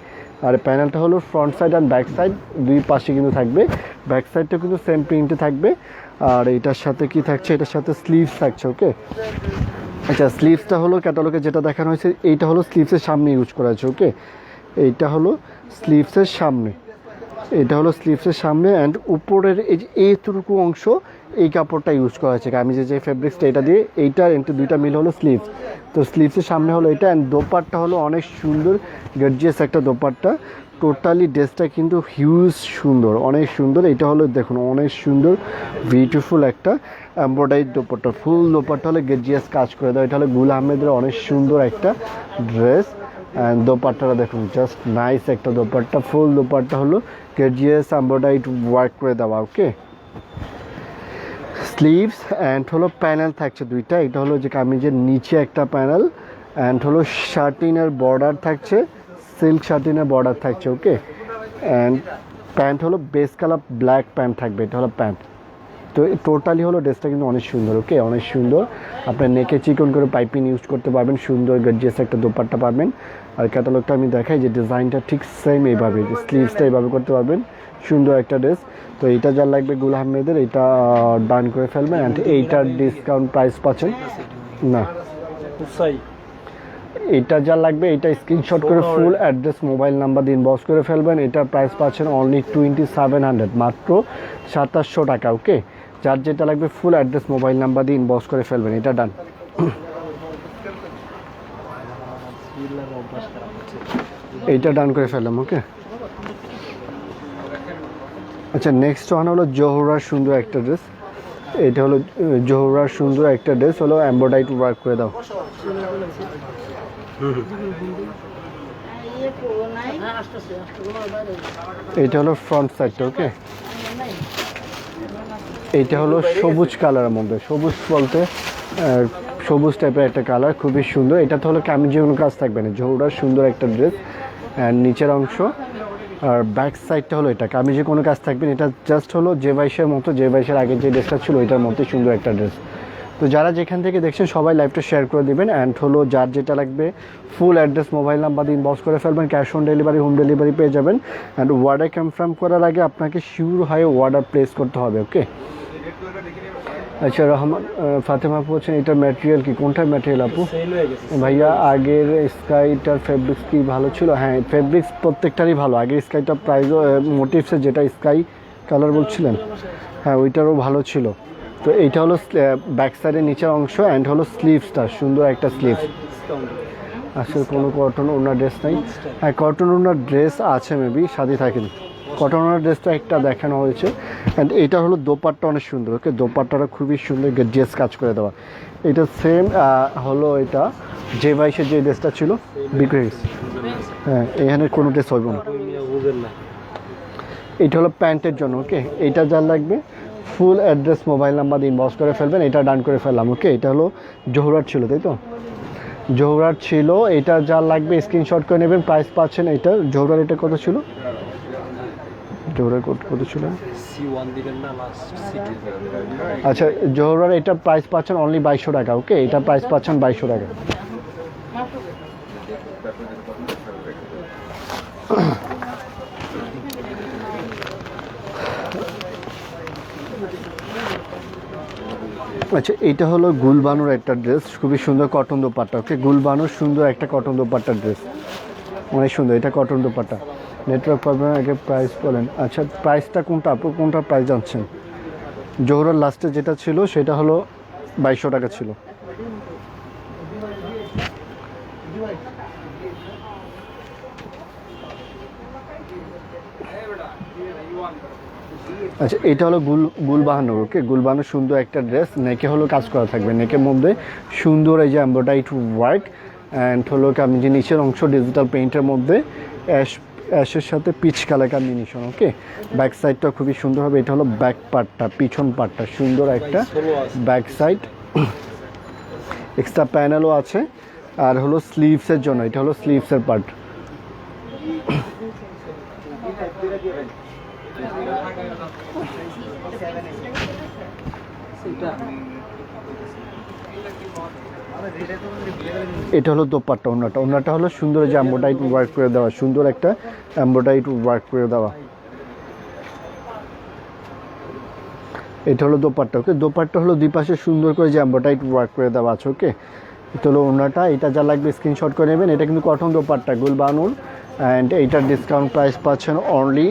আর প্যানেলটা হলো front side and back side দুই পাশে কিন্তু থাকবে। ব্যাক সাইডটা কিন্তু সেম প্রিন্টে থাকবে। আর এটার সাথে কি থাকছে, এটার সাথে স্লিভস থাকছে। ওকে, আচ্ছা, স্লিভসটা হলো ক্যাটালগে যেটা দেখানো হয়েছে, এইটা হলো স্লিভসের সামনে ইউজ করা আছে। ওকে, এইটা হলো স্লিভসের সামনে, এটা হলো স্লিভসের সামনে অ্যান্ড উপরের এই যে এইটুকু অংশ, এই কাপড়টা ইউজ করা হয়েছে কামিজের যে ফেব্রিক্সটা, এটা দিয়ে এইটা কিন্তু দুইটা মিল হলো স্লিভস। তো স্লিভসের সামনে হলো এটা অ্যান্ড দোপাট্টা হলো অনেক সুন্দর গর্জিয়াস একটা দোপাট্টা। টোটালি ড্রেসটা কিন্তু হিউজ সুন্দর, অনেক সুন্দর। এটা হলো দেখুন অনেক সুন্দর বিউটিফুল একটা এমব্রয়ডারি দোপাট্টা, ফুল দোপাট্টা হলে গর্জিয়াস কাজ করে দেয়। এটা হলো গুল আহমেদের অনেক সুন্দর একটা ড্রেস অ্যান্ড দোপাট্টাটা দেখুন জাস্ট নাইস একটা দোপাট্টা, ফুল দোপাট্টা হলো গর্জিয়াস এমব্রয়ডারি ওয়ার্ক করে দেওয়া। ওকে, স্লিভস অ্যান্ড হলো প্যানেল থাকছে দুইটা। এটা হলো যে কামিজের নিচে একটা প্যানেল অ্যান্ড হলো শার্টিনের বর্ডার থাকছে, সিল্ক শার্টিনের বর্ডার থাকছে। ওকে, অ্যান্ড প্যান্ট হলো বেস কালার ব্ল্যাক প্যান্ট থাকবে, এটা হলো প্যান্ট। তো টোটালি হলো ড্রেসটা কিন্তু অনেক সুন্দর। ওকে, অনেক সুন্দর। আপনার নেকে চিকন করে পাইপিং ইউজ করতে পারবেন, সুন্দর গর্জিয়াস একটা দোপাট্টা পাবেন। আর ক্যাটালগটা আমি দেখাই যে ডিজাইনটা ঠিক সেম এইভাবে, যে স্লিভসটা এইভাবে করতে পারবেন, সুন্দর একটা ড্রেস। তো এইটা যা লাগবে গুল আহমেদের, এটা ডান করে ফেলবেন অ্যান্ড এইটার ডিসকাউন্ট প্রাইস পাচ্ছেন না, এটা যা লাগবে এটা স্ক্রিনশট করে ফুল অ্যাড্রেস মোবাইল নাম্বার দিয়ে ইনবক্স করে ফেলবেন। এটার প্রাইস পাচ্ছেন অনলি 2700, মাত্র 2700 টাকা। ওকে, যার যেটা লাগবে ফুল অ্যাড্রেস মোবাইল নাম্বার দিয়ে ইনবক্স করে ফেলবেন। এটা ডান, এইটা ডান করে ফেললাম। ওকে, আচ্ছা, নেক্সট ওয়ান হলো জোহরার সুন্দর একটা ড্রেস। এটা হলো জোহরার সুন্দর একটা ড্রেস, হলো এমব্রয়ডারি ওয়ার্ক করে দাও। এটা হলো ফ্রন্ট সাইডটা। ওকে, এইটা হলো সবুজ কালারের মধ্যে, সবুজ বলতে সবুজ টাইপের একটা কালার, খুবই সুন্দর। এটা তো হলো কামিজে কোনো কাজ থাকবে না, জোহরার সুন্দর একটা ড্রেস অ্যান্ড নিচের অংশ আর ব্যাক সাইডটা হলো এটা কামিজে কোনো কাজ থাকবে না। এটা জাস্ট হলো যে বাইশের মতো, যে বাইশের আগে যে ড্রেসটা ছিল ওইটার মধ্যে সুন্দর একটা ড্রেস। তো যারা যেখান থেকে দেখছেন সবাই লাইভটা শেয়ার করে দেবেন অ্যান্ড হলো যার যেটা লাগবে ফুল অ্যাড্রেস মোবাইল নাম্বার দিয়ে ইনবক্স করে ফেলবেন। Cash on delivery, home delivery পেয়ে যাবেন। অ্যান্ড অর্ডার কনফার্ম করার আগে আপনাকে শিওর হয়ে অর্ডার প্লেস করতে হবে। ওকে, আচ্ছা, রহমান ফাতেমা আপু বলছেন এটার ম্যাটেরিয়াল কি, কোনটার ম্যাটেরিয়াল আপু? ভাইয়া আগের স্কাইটার ফেব্রিক্স কি ভালো ছিল? হ্যাঁ, ফেব্রিক্স প্রত্যেকটারই ভালো। আগের স্কাইটার প্রাইসও মোটিভসের যেটা স্কাই কালার বলছিলেন, হ্যাঁ ওইটারও ভালো ছিল। তো এইটা হলো ব্যাক সাইডের নিচের অংশ অ্যান্ড হলো স্লিভসটা, সুন্দর একটা স্লিভস। আসলে কোনো কটন ওনার ড্রেস নাই? হ্যাঁ, কটন ওনার ড্রেস আছে, মেবি সাথে থাকেন। কটন ওনার ড্রেসটা একটা দেখানো হয়েছে অ্যান্ড এটা হলো দোপাট্টা অনেক সুন্দর। ওকে, দোপাট্টাটা খুবই সুন্দর গর্জিয়াস কাজ করে দেওয়া। এটা সেম হলো এটা যে বাইশের যে ড্রেসটা ছিল বিক্রি হয়েছে। হ্যাঁ, এখানে কোনো ড্রেস হইব না। এটা হলো প্যান্টের জন্য। ওকে, এইটা যার লাগবে ফুল অ্যাড্রেস মোবাইল নাম্বার দিয়ে ইনবক্স করে ফেলবেন। এটা ডান করে ফেললাম। ওকে, এটা হলো জোহরার ছিল, তাই তো? জোহরার ছিল, এটা যার লাগবে স্ক্রিনশট করে নেবেন। প্রাইস পাচ্ছেন এটা জোহরার, এটা কত ছিল? জোহরার কত ছিল? আচ্ছা, জোহরার এটা প্রাইস পাচ্ছেন অনলি 2200 টাকা। ওকে, এটা প্রাইস পাচ্ছেন 2200 টাকা। আচ্ছা, এটা হলো গুলবানুর একটা ড্রেস, খুবই সুন্দর কটন দোপাট্টা। ওকে, গুলবানুর সুন্দর একটা কটন দোপাট্টার ড্রেস, অনেক সুন্দর। এটা কটন দোপাট্টা। নেটওয়ার্ক প্রবলেম, আগে প্রাইস বলেন। আচ্ছা, প্রাইসটা কোনটা আপু, কোনটা প্রাইস জানছেন? জোহরার লাস্টে যেটা ছিল সেটা হলো 2200 টাকা ছিল। আচ্ছা, এটা হলো গুলবাহানুর, ওকে, গুলবাহানুর সুন্দর একটা ড্রেস, নেকে হলো কাজ করা থাকবে, নেকের মধ্যে সুন্দর এই যে এমব্রয়ডারি ওয়ার্ক, অ্যান্ড হলো আমি যে নিচের অংশ ডিজিটাল পেইন্টের মধ্যে অ্যাশের সাথে পিচ কালার কম্বিনেশন, ওকে। ব্যাক সাইডটা খুবই সুন্দর হবে, এটা হলো ব্যাক পার্টটা, পিছন পার্টটা সুন্দর একটা ব্যাক সাইড, এক্সট্রা প্যানেলও আছে। আর হলো স্লিভসের জন্য, এটা হলো স্লিভসের পার্ট। এটা হলো দোপাট্টা, ওন্নাটা হলো সুন্দর যে এমব্রয়ডারি ওয়ার্ক করে দেওয়া, সুন্দর একটা এমব্রয়ডারি ওয়ার্ক করে দেওয়া। এটা হলো দোপাট্টা, ওকে। দোপাট্টা হলো দুই পাশে সুন্দর করে যে এমব্রয়ডারি ওয়ার্ক করে দেওয়া আছে, ওকে। এটা হলো ওন্নাটা, এটা যা লাগবে স্ক্রিনশট করে নেবেন। এটা কিন্তু কটন দোপাট্টা, গুলবানুর, অ্যান্ড এইটার ডিসকাউন্ট প্রাইস পাচ্ছেন অনলি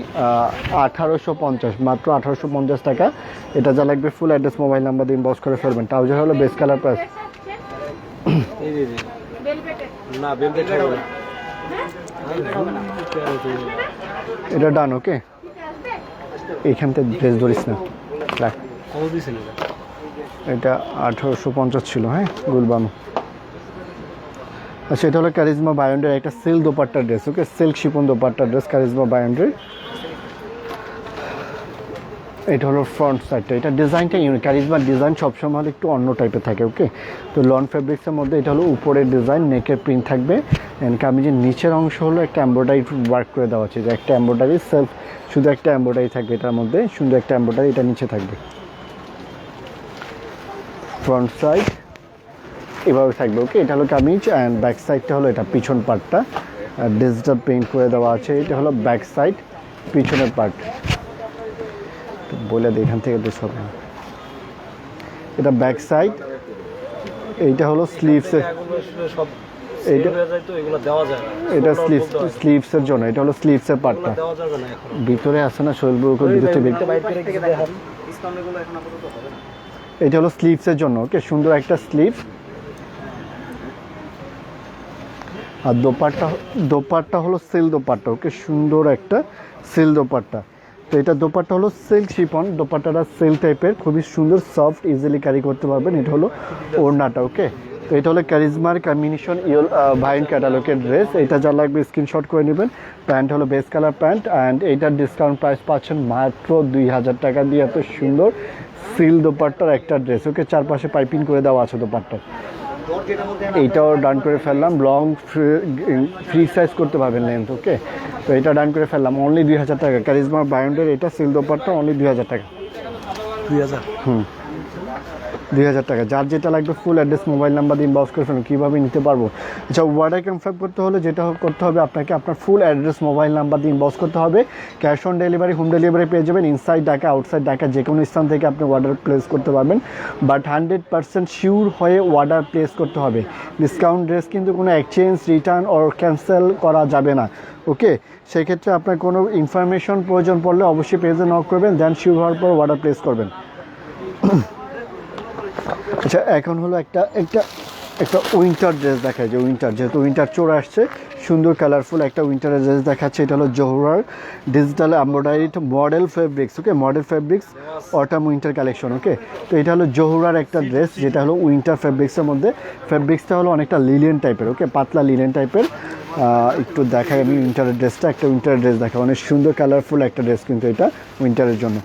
1850, মাত্র 1850 টাকা। এটা যা লাগবে ফুল অ্যাড্রেস মোবাইল নাম্বার দিয়ে ইনবক্স করে ফেলবেন। ট্রাউজার হলো বেস্ট কালার প্রাইস। এটা ডান, ওকে। এইখান থেকে ড্রেস ধরিস না, এটা 1850 ছিল, হ্যাঁ, গুলবানু। আচ্ছা, এটা হলো কারিজমা বায়ন্ডের একটা silk dupatta dress, okay, silk chiffon dupatta dress charisma বায়ন্ডের। এটা হলো ফ্রন্ট সাইডটা, এটা ডিজাইনটা ইউনিক, কারিজমার ডিজাইন সবসময় হলো একটু অন্য টাইপের থাকে, ওকে। তো লন ফেব্রিক্সের মধ্যে এটা হলো উপরের ডিজাইন, নেকের প্রিন্ট থাকবে, অ্যান্ড কামিজের নিচের অংশ হলো একটা এমব্রয়ডারি ওয়ার্ক করে দেওয়া আছে, যে একটা এমব্রয়ডারি সেলফ, শুধু একটা এমব্রয়ডারি থাকবে এটার মধ্যে, সুন্দর একটা এমব্রয়ডারি এটা নিচে থাকবে। ফ্রন্ট সাইড এভাবে থাকবে, ওকে। এটা হলো কামিজ, অ্যান্ড ব্যাক সাইডটা হলো এটা পিছন পার্টটা ডিজিটাল পেইন্ট করে দেওয়া আছে। এটা হলো ব্যাক সাইড, পিছনের পার্ট বলে দিই, এখান থেকে বেশ হবে না। এটা ব্যাক সাইড, এইটা হলো স্লিভসের, এটা স্লিভসের জন্য, এটা হলো স্লিভসের পার্টটা, ভিতরে আছে না শৈলপুর, এটা হলো স্লিভসের জন্য, ওকে, সুন্দর একটা স্লিভ। আর দোপাট্টা হলো সিল্ক দোপাট্টা, ওকে, সুন্দর একটা সিল্ক দোপাট্টা। তো এটা দোপাট্টা হলো সিল্ক শিপন, দোপাট্টাটা সিল্ক টাইপের, খুবই সুন্দর, সফট, ইজিলি ক্যারি করতে পারবেন। এটা হলো ওড়নাটা, ওকে। তো এটা হলো কারিজমার কম্বিনেশন ভাইন ক্যাটালগের ড্রেস। এটা যা লাগবে স্ক্রিনশট করে নেবেন। প্যান্ট হলো বেস কালার প্যান্ট, অ্যান্ড এইটার ডিসকাউন্ট প্রাইস পাচ্ছেন মাত্র 2000 টাকা দিয়ে। এত সুন্দর সিল্ক দোপাট্টার একটা ড্রেস, ওকে, চারপাশে পাইপিং করে দেওয়া আছে দোপাট্টার। এইটাও ডান করে ফেললাম, লং ফ্রি সাইজ করতে পারবেন লেন্থ, ওকে। তো এটা ডান করে ফেললাম অনলি 2000 টাকা। কারিজমা বায়ন্ডের এটা সিল্ক দোপাট্টা অনলি 2000 টাকা। 2000 টাকা। যার যেটা লাগবে ফুল অ্যাড্রেস মোবাইল নাম্বার দিয়ে ইনবক্স করে ফেলুন, কীভাবে নিতে পারবো। আচ্ছা, অর্ডার কনফার্ম করতে হলে যেটা করতে হবে, আপনাকে আপনার ফুল অ্যাড্রেস মোবাইল নাম্বার দিয়ে ইনবক্স করতে হবে। Cash on delivery, home delivery পেয়ে যাবেন। ইনসাইড ঢাকা, আউটসাইড ঢাকা, যে কোনো স্থান থেকে আপনি অর্ডার প্লেস করতে পারবেন, বাট 100% শিওর হয়ে অর্ডার প্লেস করতে হবে। ডিসকাউন্ট ড্রেস কিন্তু কোনো এক্সচেঞ্জ, রিটার্ন অর ক্যান্সেল করা যাবে না, ওকে। সেক্ষেত্রে আপনার কোনো ইনফরমেশন প্রয়োজন পড়লে অবশ্যই পেজে নক করবেন, দেন শিওর হওয়ার পর অর্ডার প্লেস করবেন। আচ্ছা, এখন হলো একটা উইন্টার ড্রেস দেখায়, যে উইন্টার, যেহেতু উইন্টার চলে আসছে, সুন্দর কালারফুল একটা উইন্টারের ড্রেস দেখাচ্ছে। এটা হলো জোহরার digital embroidery model fabrics, okay, model fabrics autumn winter collection, okay. তো এটা হলো জোহরার একটা ড্রেস, যেটা হলো উইন্টার ফেব্রিক্সের মধ্যে। ফেব্রিক্সটা হলো অনেকটা লিলেন টাইপের, ওকে, পাতলা লিলেন টাইপের। একটু দেখাই আমি উইন্টারের ড্রেসটা, একটা উইন্টারের ড্রেস দেখা, অনেক সুন্দর কালারফুল একটা ড্রেস কিন্তু এটা উইন্টারের জন্য।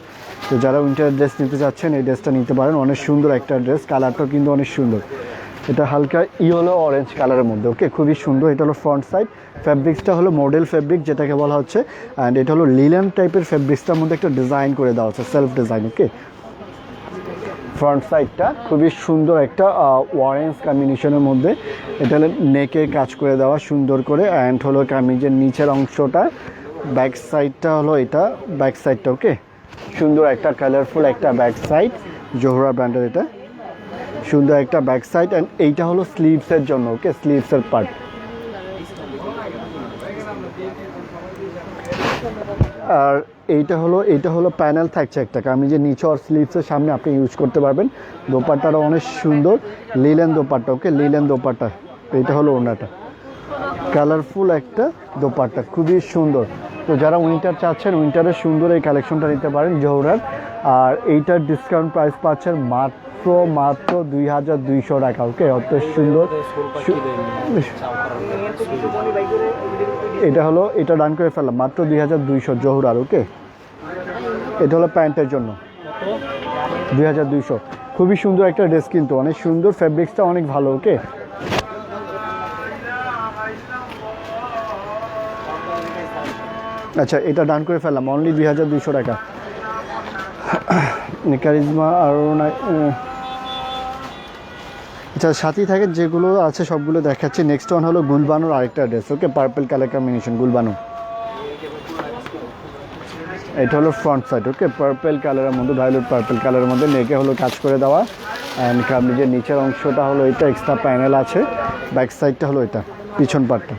তো যারা উইন্টার ড্রেস নিতে চাচ্ছেন এই ড্রেসটা নিতে পারেন, অনেক সুন্দর একটা ড্রেস, কালারটাও কিন্তু অনেক সুন্দর। এটা হালকা ইয়েলো অরেঞ্জ কালারের মধ্যে, ওকে, খুবই সুন্দর। এটা হলো ফ্রন্ট সাইড, ফ্যাব্রিক্সটা হলো মডেল ফ্যাব্রিক যেটাকে বলা হচ্ছে, অ্যান্ড এটা হলো লিলেন টাইপের ফ্যাব্রিক্সটার মধ্যে একটা ডিজাইন করে দেওয়া হচ্ছে, সেলফ ডিজাইন, ওকে। ফ্রন্ট সাইডটা খুবই সুন্দর একটা অরেঞ্জ কম্বিনেশনের মধ্যে, এটা হলো নেকে কাজ করে দেওয়া সুন্দর করে, অ্যান্ড হলো কামিজের নিচের অংশটা, ব্যাক সাইডটা হলো এটা ব্যাক সাইডটা, ওকে, সুন্দর একটা কালারফুল একটা ব্যাক সাইড, জোহরা ব্র্যান্ডের এটা সুন্দর একটা ব্যাক সাইড। অ্যান্ড এইটা হলো স্লিভসের জন্য, ওকে, স্লিভসের পার্ট। আর এইটা হলো প্যানেল থাকছে একটা, কামিজের নিচে আর স্লিভসের সামনে আপনি ইউজ করতে পারবেন। দোপাট্টাটা অনেক সুন্দর, লিলেন দোপাট্টা, ওকে, লিলেন দোপাট্টা। এইটা হলো ওড়নাটা, কালারফুল একটা দোপাট্টা, খুবই সুন্দর। তো যারা উইন্টার চাচ্ছেন উইন্টারের সুন্দর এই কালেকশনটা নিতে পারেন জহুরার। আর এইটার ডিসকাউন্ট প্রাইস পাচ্ছেন মাত্র 2200 টাকা। ওকে, অত সুন্দর। এটা ডান করে ফেললাম, মাত্র 2200 জহুরার। ওকে, এটা হলো প্যান্টের জন্য 2200। খুবই সুন্দর একটা ড্রেস, কিন্তু অনেক সুন্দর, ফ্যাব্রিক্সটা অনেক ভালো। ওকে, আচ্ছা এটা ডান করে ফেললাম, অনলি 2200 টাকা। কারিজমা আরও না, আচ্ছা সাথেই থাকে যেগুলো আছে সবগুলো দেখাচ্ছি। নেক্সট ওয়ান হলো গুলবানুর আরেকটা ড্রেস। ওকে, পার্পল কালার কম্বিনেশন গুলবানু। এটা হলো ফ্রন্ট সাইড। ওকে, পার্পল কালারের মধ্যে, ভায়োলেট পার্পল কালারের মধ্যে নেকে হলো কাজ করে দেওয়া। অ্যান্ড কামিজের নিচের অংশটা হলো এটা, এক্সট্রা প্যানেল আছে। ব্যাক সাইডটা হলো এটা, পিছন পার্টটা।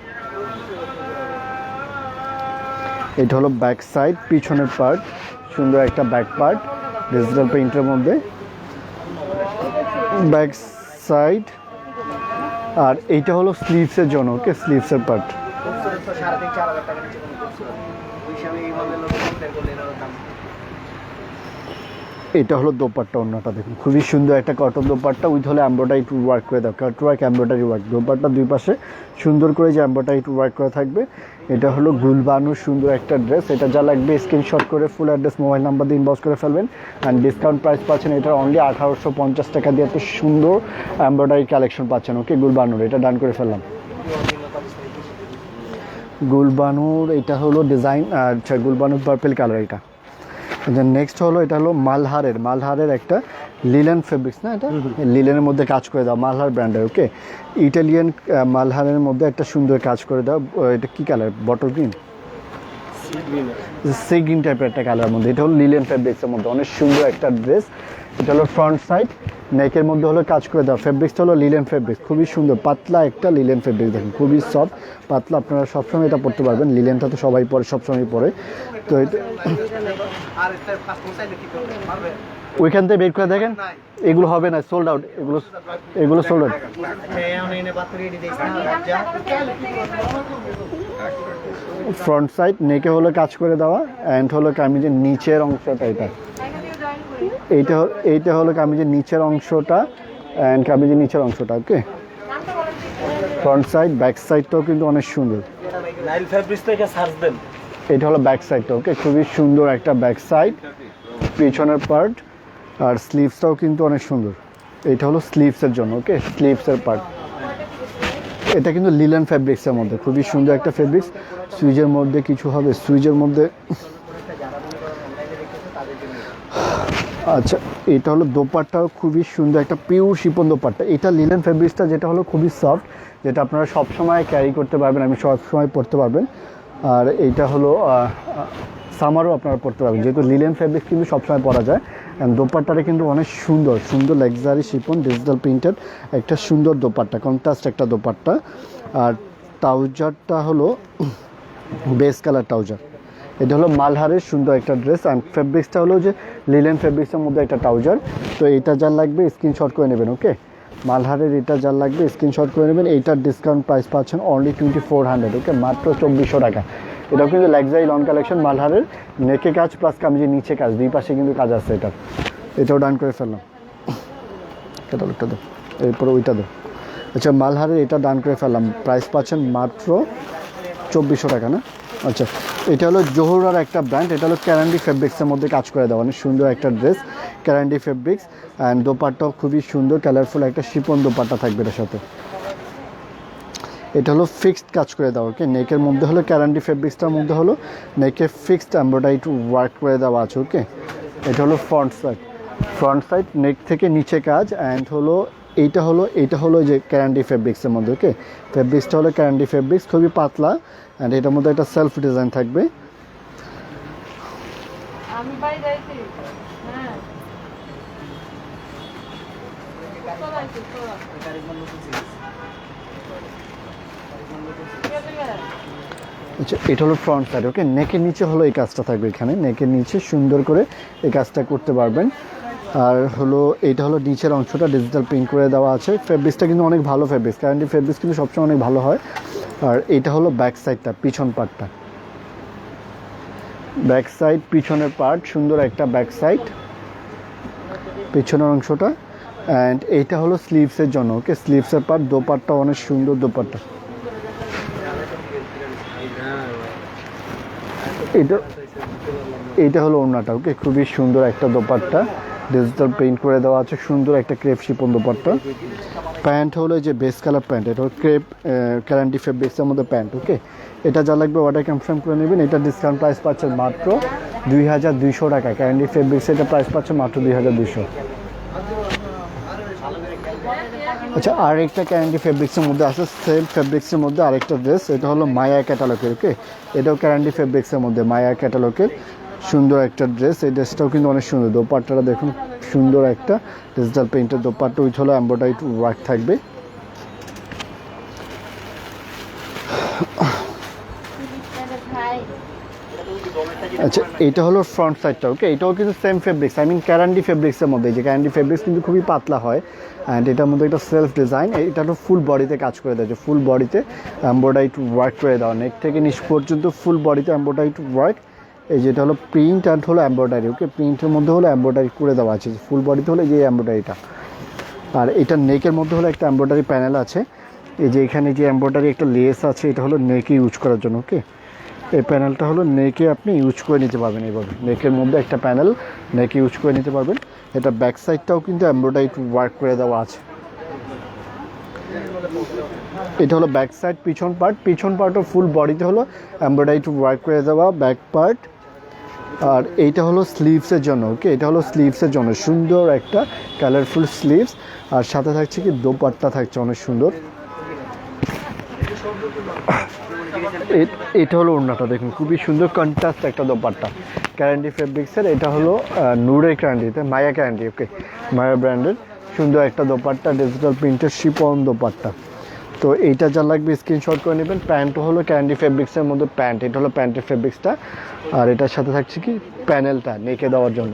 এটা হলো ব্যাক সাইড, পিছনের পার্ট, সুন্দর একটা ব্যাক পার্ট ডিজিটাল প্রিন্টের মধ্যে, ব্যাক সাইড। আর এইটা হলো স্লিভসের জন্য। ওকে, স্লিভসের পার্ট। এটা হলো দোপাট্টা, অন্যটা দেখুন খুবই সুন্দর একটা কটন দোপাট্টা উইথ হলো এমব্রয়ডারি ওয়ার্ক করে দাও, কাট ওয়ার্ক এমব্রয়ডারি ওয়ার্ক। দোপাট্টা দুই পাশে সুন্দর করে যে এমব্রয়ডারি ওয়ার্ক করা থাকবে। এটা হলো গুলবানুর সুন্দর একটা ড্রেস। এটা যা লাগবে স্ক্রিনশট করে ফুল অ্যাড্রেস, মোবাইল নাম্বার দিয়ে ইনবক্স করে ফেলবেন। অ্যান্ড ডিসকাউন্ট প্রাইস পাচ্ছেন এটার অনলি 1850 টাকা দিয়ে। এত সুন্দর এমব্রয়ডারি কালেকশন পাচ্ছেন। ওকে, গুলবানুর এটা ডান করে ফেললাম। গুলবানুর এটা হলো ডিজাইন, আচ্ছা গুলবানুর পার্পল কালার এটা। নেক্সট হলো এটা হলো মালহারের একটা লিলেন ফেব্রিক্স না, এটা লিলেনের মধ্যে কাজ করে দাও, মালহার ব্র্যান্ডের। ওকে, ইটালিয়ান মালহারের মধ্যে একটা সুন্দর কাজ করে দাও। এটা কি colour, bottle green, sea green টাইপের একটা কালারের মধ্যে। এটা হলো লিলেন ফেব্রিক্সের মধ্যে অনেক সুন্দর একটা ড্রেস। এটা হলো ফ্রন্ট সাইড, নেকের মধ্যে হলো কাজ করে দাও। ফেব্রিক্সটা হলো লিলেন ফেব্রিক্স, খুবই সুন্দর পাতলা একটা লিলেন ফেব্রিক্স। দেখুন খুবই সফট পাতলা, আপনারা সবসময় এটা পরতে পারবেন। লিলেনটা তো সবাই পরে, সবসময় পরে। তো এটা ওইখান থেকে বের করে দেখেন, এগুলো হবে না, সোল্ড আউট। এগুলো সোল্ড আউট। ফ্রন্ট সাইড, নেকে হলো কাজ করে দেওয়া। অ্যান্ড হলো কামিজের নিচের অংশটা এটা, এইটা হলো কামিজের নিচের অংশটা। অ্যান্ড কামিজের নিচের অংশটা। ওকে, ফ্রন্ট সাইড, ব্যাক সাইডটাও কিন্তু অনেক সুন্দর। এটা হলো ব্যাক সাইডটা। ওকে, খুবই সুন্দর একটা ব্যাক সাইড, পিছনের পার্ট। আর স্লিভসটাও কিন্তু অনেক সুন্দর। এটা হলো স্লিভসের জন্য। ওকে, স্লিভসের পার্ট। এটা কিন্তু লিলেন ফেব্রিক্সের মধ্যে, খুবই সুন্দর একটা ফেব্রিক্স। সুইজের মধ্যে কিছু হবে, সুইজের মধ্যে। আচ্ছা, এটা হলো দোপাট্টাও খুবই সুন্দর একটা পিওর শিপন দোপাট্টা। এটা লিলেন ফেব্রিক্সটা যেটা হলো খুবই সফট, যেটা আপনারা সবসময় ক্যারি করতে পারবেন, আমি সবসময় পরতে পারবেন। আর এইটা হলো সামারও আপনারা পরতে পারবেন, যেহেতু লিলেন ফেব্রিক্স কিন্তু সবসময় পরা যায়। অ্যান্ড দোপাট্টাটা কিন্তু অনেক সুন্দর সুন্দর লাক্সারি শিপন ডিজিটাল প্রিন্টেড একটা সুন্দর দোপাট্টা, কন্ট্রাস্ট একটা দোপাট্টা। আর ট্রাউজারটা হলো বেস কালার ট্রাউজার। এটা হলো মালহারের সুন্দর একটা ড্রেস। অ্যান্ড ফেব্রিক্সটা হলো যে লিলেন ফেব্রিক্সের মধ্যে একটা ট্রাউজার। তো এইটা যার লাগবে স্ক্রিনশট করে নেবেন। ওকে, মালহারের এটা যার লাগবে স্ক্রিনশট করে নেবেন। এইটার ডিসকাউন্ট প্রাইস পাচ্ছেন অনলি 2400। ওকে, মাত্র 2400 টাকা। এটাও কিন্তু লাক্সারি লন কালেকশন, মালহারের নেকে কাজ প্লাস কামিজের নিচে কাজ, দুই পাশে কিন্তু কাজ আছে। এটাও ডান করে ফেললাম। ক্যাটালগটা দাও, এরপরে ওইটা দাও। আচ্ছা, মালহারের এটা ডান করে ফেললাম, প্রাইস পাচ্ছেন মাত্র 2400 টাকা না। আচ্ছা, এটা হলো জহুরার একটা ব্র্যান্ড। এটা হলো ক্যারান্ডি ফেব্রিক্সের মধ্যে কাজ করে দেওয়া, অনেক সুন্দর একটা ড্রেস, ক্যারান্ডি ফেব্রিক্স। অ্যান্ড দোপাট্টাও খুবই সুন্দর, কালারফুল একটা শিপন দোপাট্টা থাকবে এটার সাথে। এটা হলো ফিক্সড কাজ করে দেওয়া। ওকে, নেকের মধ্যে হলো ক্যারান্ডি ফেব্রিক্সটার মধ্যে হলো নেকে ফিক্সড এমব্রয়ডারি ওয়ার্ক করে দেওয়া আছে। ওকে, এটা হলো ফ্রন্ট সাইড নেক থেকে নিচে কাজ। অ্যান্ড হলো এইটা হলো যে ক্যারান্ডি ফেব্রিক্সের মধ্যে। ওকে, ফেব্রিক্সটা হলো ক্যারান্ডি ফেব্রিক্স, খুবই পাতলা। অ্যান্ড এটার মধ্যে একটা সেলফ ডিজাইন থাকবে। আচ্ছা, এটা হলো ফ্রন্ট সাইড। ওকে, নেকের নিচে হলো এই কাজটা থাকবে, এখানে নেকের নিচে সুন্দর করে এই কাজটা করতে পারবেন। আর হলো এইটা হলো নিচের অংশটা ডিজিটাল প্রিন্ট করে দেওয়া আছে। ফেব্রিক্সটা কিন্তু অনেক ভালো ফেব্রিক্স, ক্যারান্ডি ফেব্রিক্স কিন্তু সবসময় অনেক ভালো হয়। আর এটা হলো ব্যাক সাইডটা, পিছন পার্টটা। ব্যাক সাইড পিছনের পার্ট, সুন্দর একটা ব্যাক সাইড পিছনের অংশটা। অ্যান্ড এইটা হলো স্লিভসের জন্য, ওকে, স্লিভসের পার্ট। দোপাট্টা অনেক সুন্দর দোপাট্টা। এইটা হলো ওড়নাটা, ওকে, খুবই সুন্দর একটা দোপাট্টা, ডিজিটাল প্রিন্ট করে দেওয়া আছে, সুন্দর একটা ক্রেপ শিপন দোপাট্টা। প্যান্ট হলো যে বেস কালার প্যান্ট, এটা হলো ক্রেপ ক্যারান্টি ফেব্রিক্সের মধ্যে প্যান্ট, ওকে। এটা যা লাগবে অর্ডার কনফার্ম করে নেবেন। এটা ডিসকাউন্ট প্রাইস পাচ্ছেন মাত্র 2200 টাকা। ক্যারান্টি ফেব্রিক্স এটা প্রাইস পাচ্ছেন মাত্র 2200। আচ্ছা, আরেকটা ক্যারান্টি ফেব্রিক্সের মধ্যে আছে, সেম ফেব্রিক্সের মধ্যে আরেকটা ড্রেস। এটা হলো মায়া ক্যাটালগের, ওকে, এটাও ক্যারান্টি ফেব্রিক্সের মধ্যে মায়া ক্যাটালগের সুন্দর একটা ড্রেস। এই ড্রেসটাও কিন্তু অনেক সুন্দর। দোপাট্টাটা দেখুন, সুন্দর একটা ডিজিটাল প্রিন্টের দোপাট্টা, উইথ হলো এমব্রয়ডারি ওয়ার্ক থাকবে। আচ্ছা, এটা হলো ফ্রন্ট সাইডটা, ওকে। এটাও কিন্তু সেম ফেব্রিক্স, আই মিন ক্যারান্টি ফেব্রিক্সের মধ্যে। যে ক্যারান্টি ফেব্রিক্স কিন্তু খুবই পাতলা হয়, অ্যান্ড এটার মধ্যে একটা সেলফ ডিজাইন। এটা হলো ফুল বডিতে কাজ করে দেওয়া, ফুল বডিতে এমব্রয়ডারি ওয়ার্ক করে দেওয়া, নেক থেকে নিচ পর্যন্ত ফুল বডিতে এমব্রয়ডারি ওয়ার্ক। এই যেটা হলো প্রিন্ট অ্যান্ড হলো এমব্রয়ডারি, ওকে, প্রিন্টের মধ্যে হলো এমব্রয়ডারি করে দেওয়া আছে, ফুল বডিতে হলো যে এমব্রয়ডারিটা। আর এটা নেকের মধ্যে হলো একটা এমব্রয়ডারি প্যানেল আছে। এই যে এখানে যে এমব্রয়ডারি একটা লেস আছে, এটা হলো নেকে ইউজ করার জন্য, ওকে। এই প্যানেলটা হলো নেকে আপনি ইউজ করে নিতে পারবেন, এইভাবে নেকের মধ্যে একটা প্যানেল নেকে ইউজ করে নিতে পারবেন। এটা ব্যাক সাইডটাও কিন্তু এমব্রয়ডারি ওয়ার্ক করে দেওয়া আছে। এটা হলো ব্যাক সাইড পিছন পার্ট, পিছন পার্টও ফুল বডিতে হলো এমব্রয়ডারি ওয়ার্ক করে দেওয়া ব্যাক পার্ট। আর এইটা হলো স্লিভসের জন্য, ওকে, এটা হলো স্লিভসের জন্য সুন্দর একটা কালারফুল স্লিভস। আর সাথে থাকছে কি দোপাট্টা থাকছে অনেক সুন্দর। এটা হলো ওড়নাটা, দেখুন খুবই সুন্দর কন্ট্রাস্ট একটা দোপাট্টা, ক্যারান্টি ফেব্রিক্সের। এটা হলো নূরের ক্যারান্টিতে, মায়া ক্যারান্টি, ওকে, মায়া ব্র্যান্ডের সুন্দর একটা দোপাট্টা, ডিজিটাল প্রিন্টের শিপন দোপাট্টা। তো এইটা যা লাগবে স্ক্রিনশট করে নেবেন। প্যান্টও হলো ক্যারান্টি ফেব্রিক্সের মধ্যে প্যান্ট, এটা হলো প্যান্টের ফেব্রিক্সটা। আর এটার সাথে থাকছে কি প্যানেলটা নেকে দেওয়ার জন্য।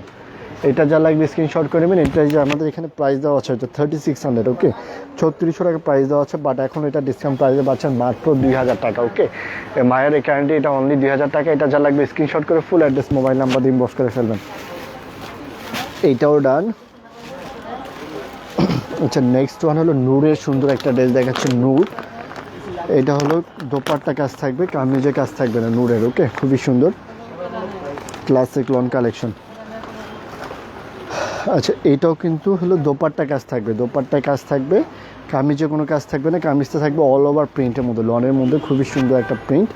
এটা যা লাগবে স্ক্রিনশট করে নেবেন। এটা যে আমাদের এখানে প্রাইস দেওয়া আছে হয়তো 3600, ওকে, 3600 টাকা প্রাইস দেওয়া আছে, বাট এখন এটা ডিসকাউন্ট প্রাইসে পাচ্ছেন মাত্র 2000 টাকা, ওকে। মায়ের এই ক্যারান্টি এটা অনলি 2000 টাকা। এটা যা লাগবে স্ক্রিনশট করে ফুল অ্যাড্রেস মোবাইল নাম্বার দিয়ে ইনবক্স করে ফেলবেন। এইটাও ডান। আচ্ছা, নেক্সট ওয়ান হলো নূরের সুন্দর একটা ড্রেস দেখাচ্ছে, নূর। এটা হলো দোপাট্টা কাজ থাকবে, কামিজের কাজ থাকবে না, নূরের, ওকে, খুবই সুন্দর ক্লাসিক লন কালেকশন। আচ্ছা, এটাও কিন্তু হলো দোপাট্টা কাজ থাকবে, দোপাট্টায় কাজ থাকবে, কামিজে কোনো কাজ থাকবে না। কামিজটা থাকবে অল ওভার প্রিন্টের মধ্যে, লনের মধ্যে খুবই সুন্দর একটা প্রিন্ট।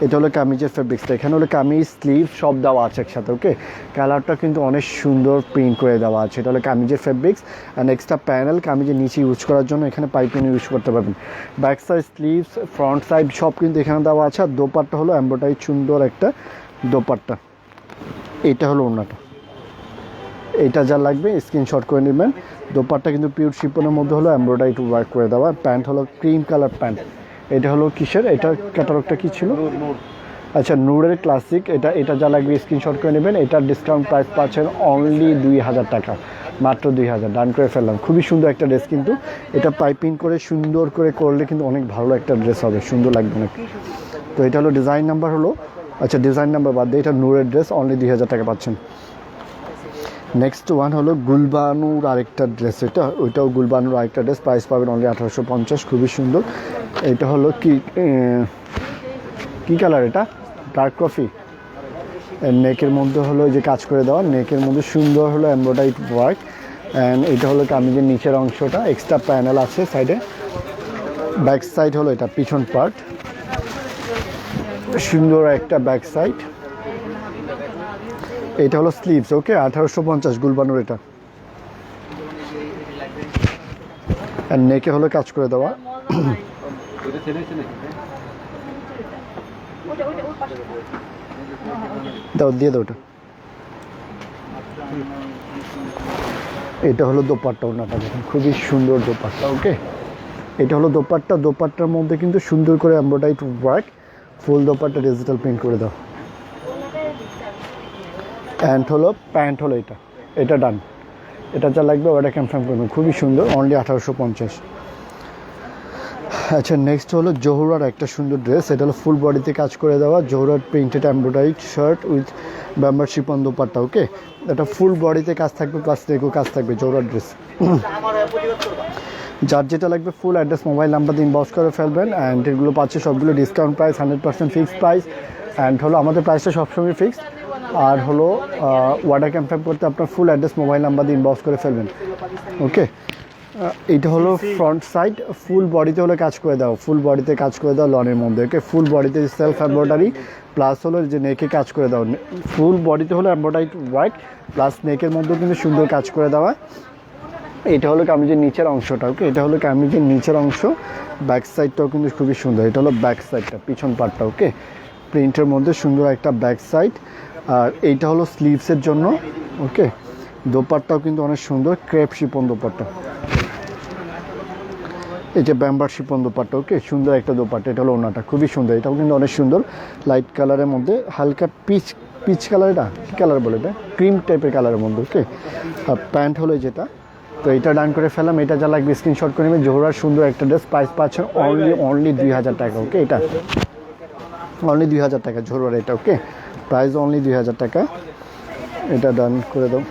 এটা হলো কামিজের ফেব্রিক্সটা, এখানে হলো কামিজ স্লিভ সব দেওয়া আছে একসাথে, ওকে। কালারটা কিন্তু অনেক সুন্দর প্রিন্ট করে দেওয়া আছে। এটা হলো কামিজের ফেব্রিক্স অ্যান্ড এক্সট্রা প্যানেল কামিজের নিচে ইউজ করার জন্য, এখানে পাইপিং ইউজ করতে পারবেন। Back side sleeves front side সব কিন্তু এখানে দেওয়া আছে। আর দোপাট্টা হলো এমব্রয়ডারি সুন্দর একটা দোপাট্টা। এটা হলো ওড়নাটা। এটা যা লাগবে স্ক্রিনশট করে নেবেন। দোপাট্টা কিন্তু পিওর শিপনের মধ্যে হলো এমব্রয়ডারি ওয়ার্ক করে দেওয়া। প্যান্ট হলো ক্রিম কালার প্যান্ট। এটা হলো কিসের, এটা ক্যাটালগটা কী ছিল? আচ্ছা, নূরের ক্লাসিক। এটা যা লাগবে স্ক্রিনশট করে নেবেন। এটার ডিসকাউন্ট প্রাইস পাচ্ছেন অনলি 2000 টাকা, মাত্র 2000। ডান করে ফেললাম। খুবই সুন্দর একটা ড্রেস, কিন্তু এটা পাইপিং করে সুন্দর করে করলে কিন্তু অনেক ভালো একটা ড্রেস হবে, সুন্দর লাগবে অনেক। তো এটা হলো ডিজাইন নাম্বার হলো, আচ্ছা ডিজাইন নাম্বার বাদ দিয়ে এটা নূরের ড্রেস, অনলি 2000 টাকা পাচ্ছেন। নেক্সট ওয়ান হলো গুলবানুর আরেকটা ড্রেস, ওইটাও গুলবানুর আরেকটা ড্রেস, প্রাইস পাবেন অনলি 1850, খুবই সুন্দর। এটা হলো কি কালার, এটা ডার্ক কফি। নেকের মধ্যে হলো যে কাজ করে দেওয়া, নেকের মধ্যে সুন্দর হলো এমব্রয়ডারি ওয়ার্ক। অ্যান্ড এটা হলো কামিজের নিচের অংশটা, এক্সট্রা প্যানেল আছে সাইডে। ব্যাক সাইড হলো এটা পিছন পার্ট, সুন্দর একটা ব্যাক সাইড। এটা হলো স্লিভস, ওকে, 1850 গুলবানুর এটা। আর নেকে হলো কাজ করে দেওয়া। দাও, দিয়ে দাও ওটা। এটা হলো দোপাট্টা, ওনাটা দেখুন খুবই সুন্দর দোপাট্টা, ওকে। এটা হলো দোপাট্টা, দোপাট্টার মধ্যে কিন্তু সুন্দর করে এমব্রয়ডারি ওয়ার্ক, ফুল দোপাট্টা ডিজিটাল প্রিন্ট করে দাও। প্যান্ট হলো এটা ডান। এটা যা লাগবে ওটা কনফার্ম করবেন, খুবই সুন্দর, অনলি 1850। আচ্ছা, নেক্সট হলো জহুরার একটা সুন্দর ড্রেস। এটা হলো ফুল বডিতে কাজ করে দেওয়া জহুরার printed embroidery shirt with membership on dupatta. Okay, এটা ফুল বডিতে কাজ থাকবে প্লাস নেকও কাজ থাকবে জহুরার ড্রেস। যার যেটা লাগবে ফুল অ্যাড্রেস মোবাইল নাম্বার দিয়ে ইনবক্স করে ফেলবেন। অ্যান্ড এগুলো পাচ্ছে সবগুলো discount price, 100% fixed price. And হলো আমাদের প্রাইসটা সবসময় ফিক্সড। আর হলো অর্ডার কনফার্ম করতে আপনার ফুল অ্যাড্রেস মোবাইল নাম্বার দিয়ে ইনবক্স করে ফেলবেন। ওকে, এইটা হলো ফ্রন্ট সাইড, ফুল বডিতে হলো কাজ করে দাও, ফুল বডিতে কাজ করে দাও লনের মধ্যে। ওকে, ফুল বডিতে সেলফ এমব্রয়ডারি প্লাস হলো যে নেকে কাজ করে দাও। ফুল বডিতে হলো এমব্রয়ডারি ওয়ার্ক প্লাস নেকের মধ্যেও কিন্তু সুন্দর কাজ করে দেওয়া। এটা হলো কামিজের নিচের অংশটা। ওকে, এটা হলো কামিজের নিচের অংশ। ব্যাক সাইডটাও কিন্তু খুবই সুন্দর। এটা হলো ব্যাক সাইডটা, পিছন পার্টটা। ওকে, প্রিন্টের মধ্যে সুন্দর একটা ব্যাক সাইড। আর এইটা হলো স্লিভসের জন্য। ওকে, দোপাট্টাও কিন্তু অনেক সুন্দর, ক্রেপ শিপন দোপাট্টা। এই যে ব্যাম্বার শিপন দোপাট্টা। ওকে, সুন্দর একটা দোপাট্টা। এটা হলো ওনাটা, খুবই সুন্দর। এটাও কিন্তু অনেক সুন্দর, লাইট কালারের মধ্যে, হালকা পিচ কালার। এটা কী কালার বলে, এটা ক্রিম টাইপের কালারের মধ্যে। ওকে, আর প্যান্ট হলো যেটা, তো এটা ডান করে ফেলাম। এটা যা লাগবে স্ক্রিনশট করে নেবেন। জোহরার সুন্দর একটা ড্রেস, প্রাইস পাচ্ছেন অনলি 2000 টাকা। ওকে, এটা অনলি 2000 টাকা জোহরার এটা। ওকে, প্রাইস অনলি 2000 টাকা। এটা ডান করে দাও।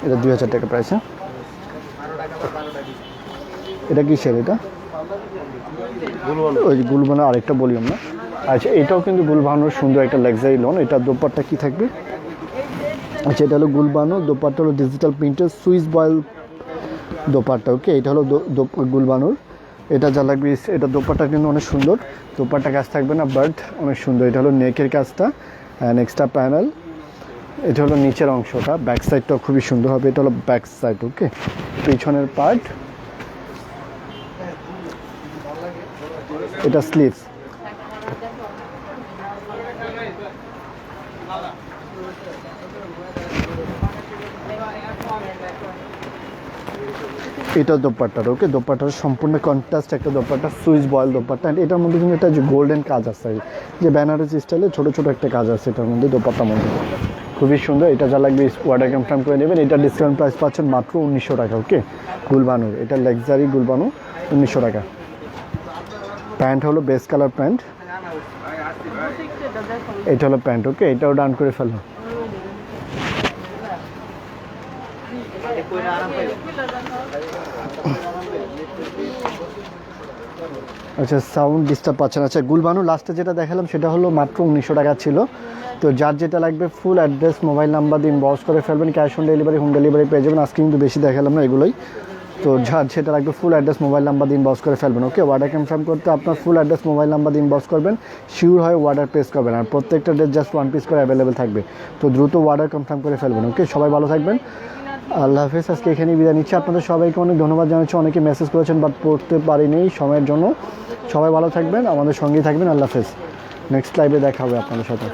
এটা 2000 টাকা প্রাইস। হ্যাঁ, এটা কিসের, এটা ওই গুলবানো, আরেকটা বলি আমরা। আচ্ছা, এটাও কিন্তু গুলবানোর সুন্দর একটা লাক্সারি লোন। এটা দোপাট্টা কি থাকবে? আচ্ছা, এটা হলো গুলবানো, দোপাট্টা হলো ডিজিটাল প্রিন্টের সুইস বয়েল দোপাট্টা। ওকে, এটা হলো গুলবানোর। এটা যা লাগবে, এটা দোপাট্টা কিন্তু অনেক সুন্দর, দোপাট্টা কাজ থাকবে না, বাট অনেক সুন্দর। এটা হলো নেকের কাজটা অ্যান্ড এক্সট্রা প্যানেল। এটা হলো নিচের অংশটা, ব্যাক সাইডটাও খুবই সুন্দর হবে। এটা হলো ব্যাক সাইড। ওকে, পিছনের পার্ট, এটা স্লিভস। এটা দোপাট্টার। ওকে, দোপাট্টার সম্পূর্ণ কন্ট্রাস্ট একটা দোপাট্টা, সুইস বয়েল দোপাট্টা। এটার মধ্যে কিন্তু একটা যে গোল্ডেন কাজ আছে, যে বেনারসি স্টাইলে ছোটো ছোটো একটা কাজ আছে এটার মধ্যে, দোপাট্টার মধ্যে খুবই সুন্দর। এটা যা লাগবে অর্ডার কনফার্ম করে নেবেন। এটা ডিসকাউন্ট প্রাইস পাচ্ছেন মাত্র 1900 টাকা। ওকে, গুলবানুর, এটা লাক্সারি গুলবানু, 1900 টাকা। প্যান্ট হলো বেস কালার প্যান্ট, এটা হলো প্যান্ট। ওকে, এটাও ডান করে ফেলো। আচ্ছা, সাউন্ড ডিস্টার্ব পাচ্ছেন। আচ্ছা, গুলবানু লাস্টে যেটা দেখালাম সেটা হলো মাত্র 1900 টাকা ছিল। তো যার যেটা লাগবে ফুল অ্যাড্রেস মোবাইল নাম্বার দিয়ে ইনবক্স করে ফেলবেন। Cash on delivery, home delivery পেয়ে যাবেন। আজকে কিন্তু বেশি দেখালাম না, এগুলোই। তো যার যেটা লাগবে ফুল অ্যাড্রেস মোবাইল নাম্বার দিয়ে ইনবক্স করে ফেলবেন। ওকে, অর্ডার কনফার্ম করতে আপনার ফুল অ্যাড্রেস মোবাইল নাম্বার দিয়ে ইনবক্স করবেন, শিওর হয়ে অর্ডার প্লেস করবেন। আর প্রত্যেকটা ড্রেস জাস্ট 1 পিস করে অ্যাভেলেবেল থাকবে, তো দ্রুত অর্ডার কনফার্ম করে ফেলবেন। ওকে, সবাই ভালো থাকবেন, আল্লাহ হাফিজ। আজকে এখানেই বিদায় নিচ্ছি। আপনাদের সবাইকে অনেক ধন্যবাদ জানাচ্ছি। অনেকে মেসেজ করেছেন বাট পড়তে পারিনি সময়ের জন্য। সবাই ভালো থাকবেন, আমাদের সঙ্গেই থাকবেন। আল্লাহ হাফিজ। নেক্সট লাইভে দেখা হবে আপনাদের সাথে।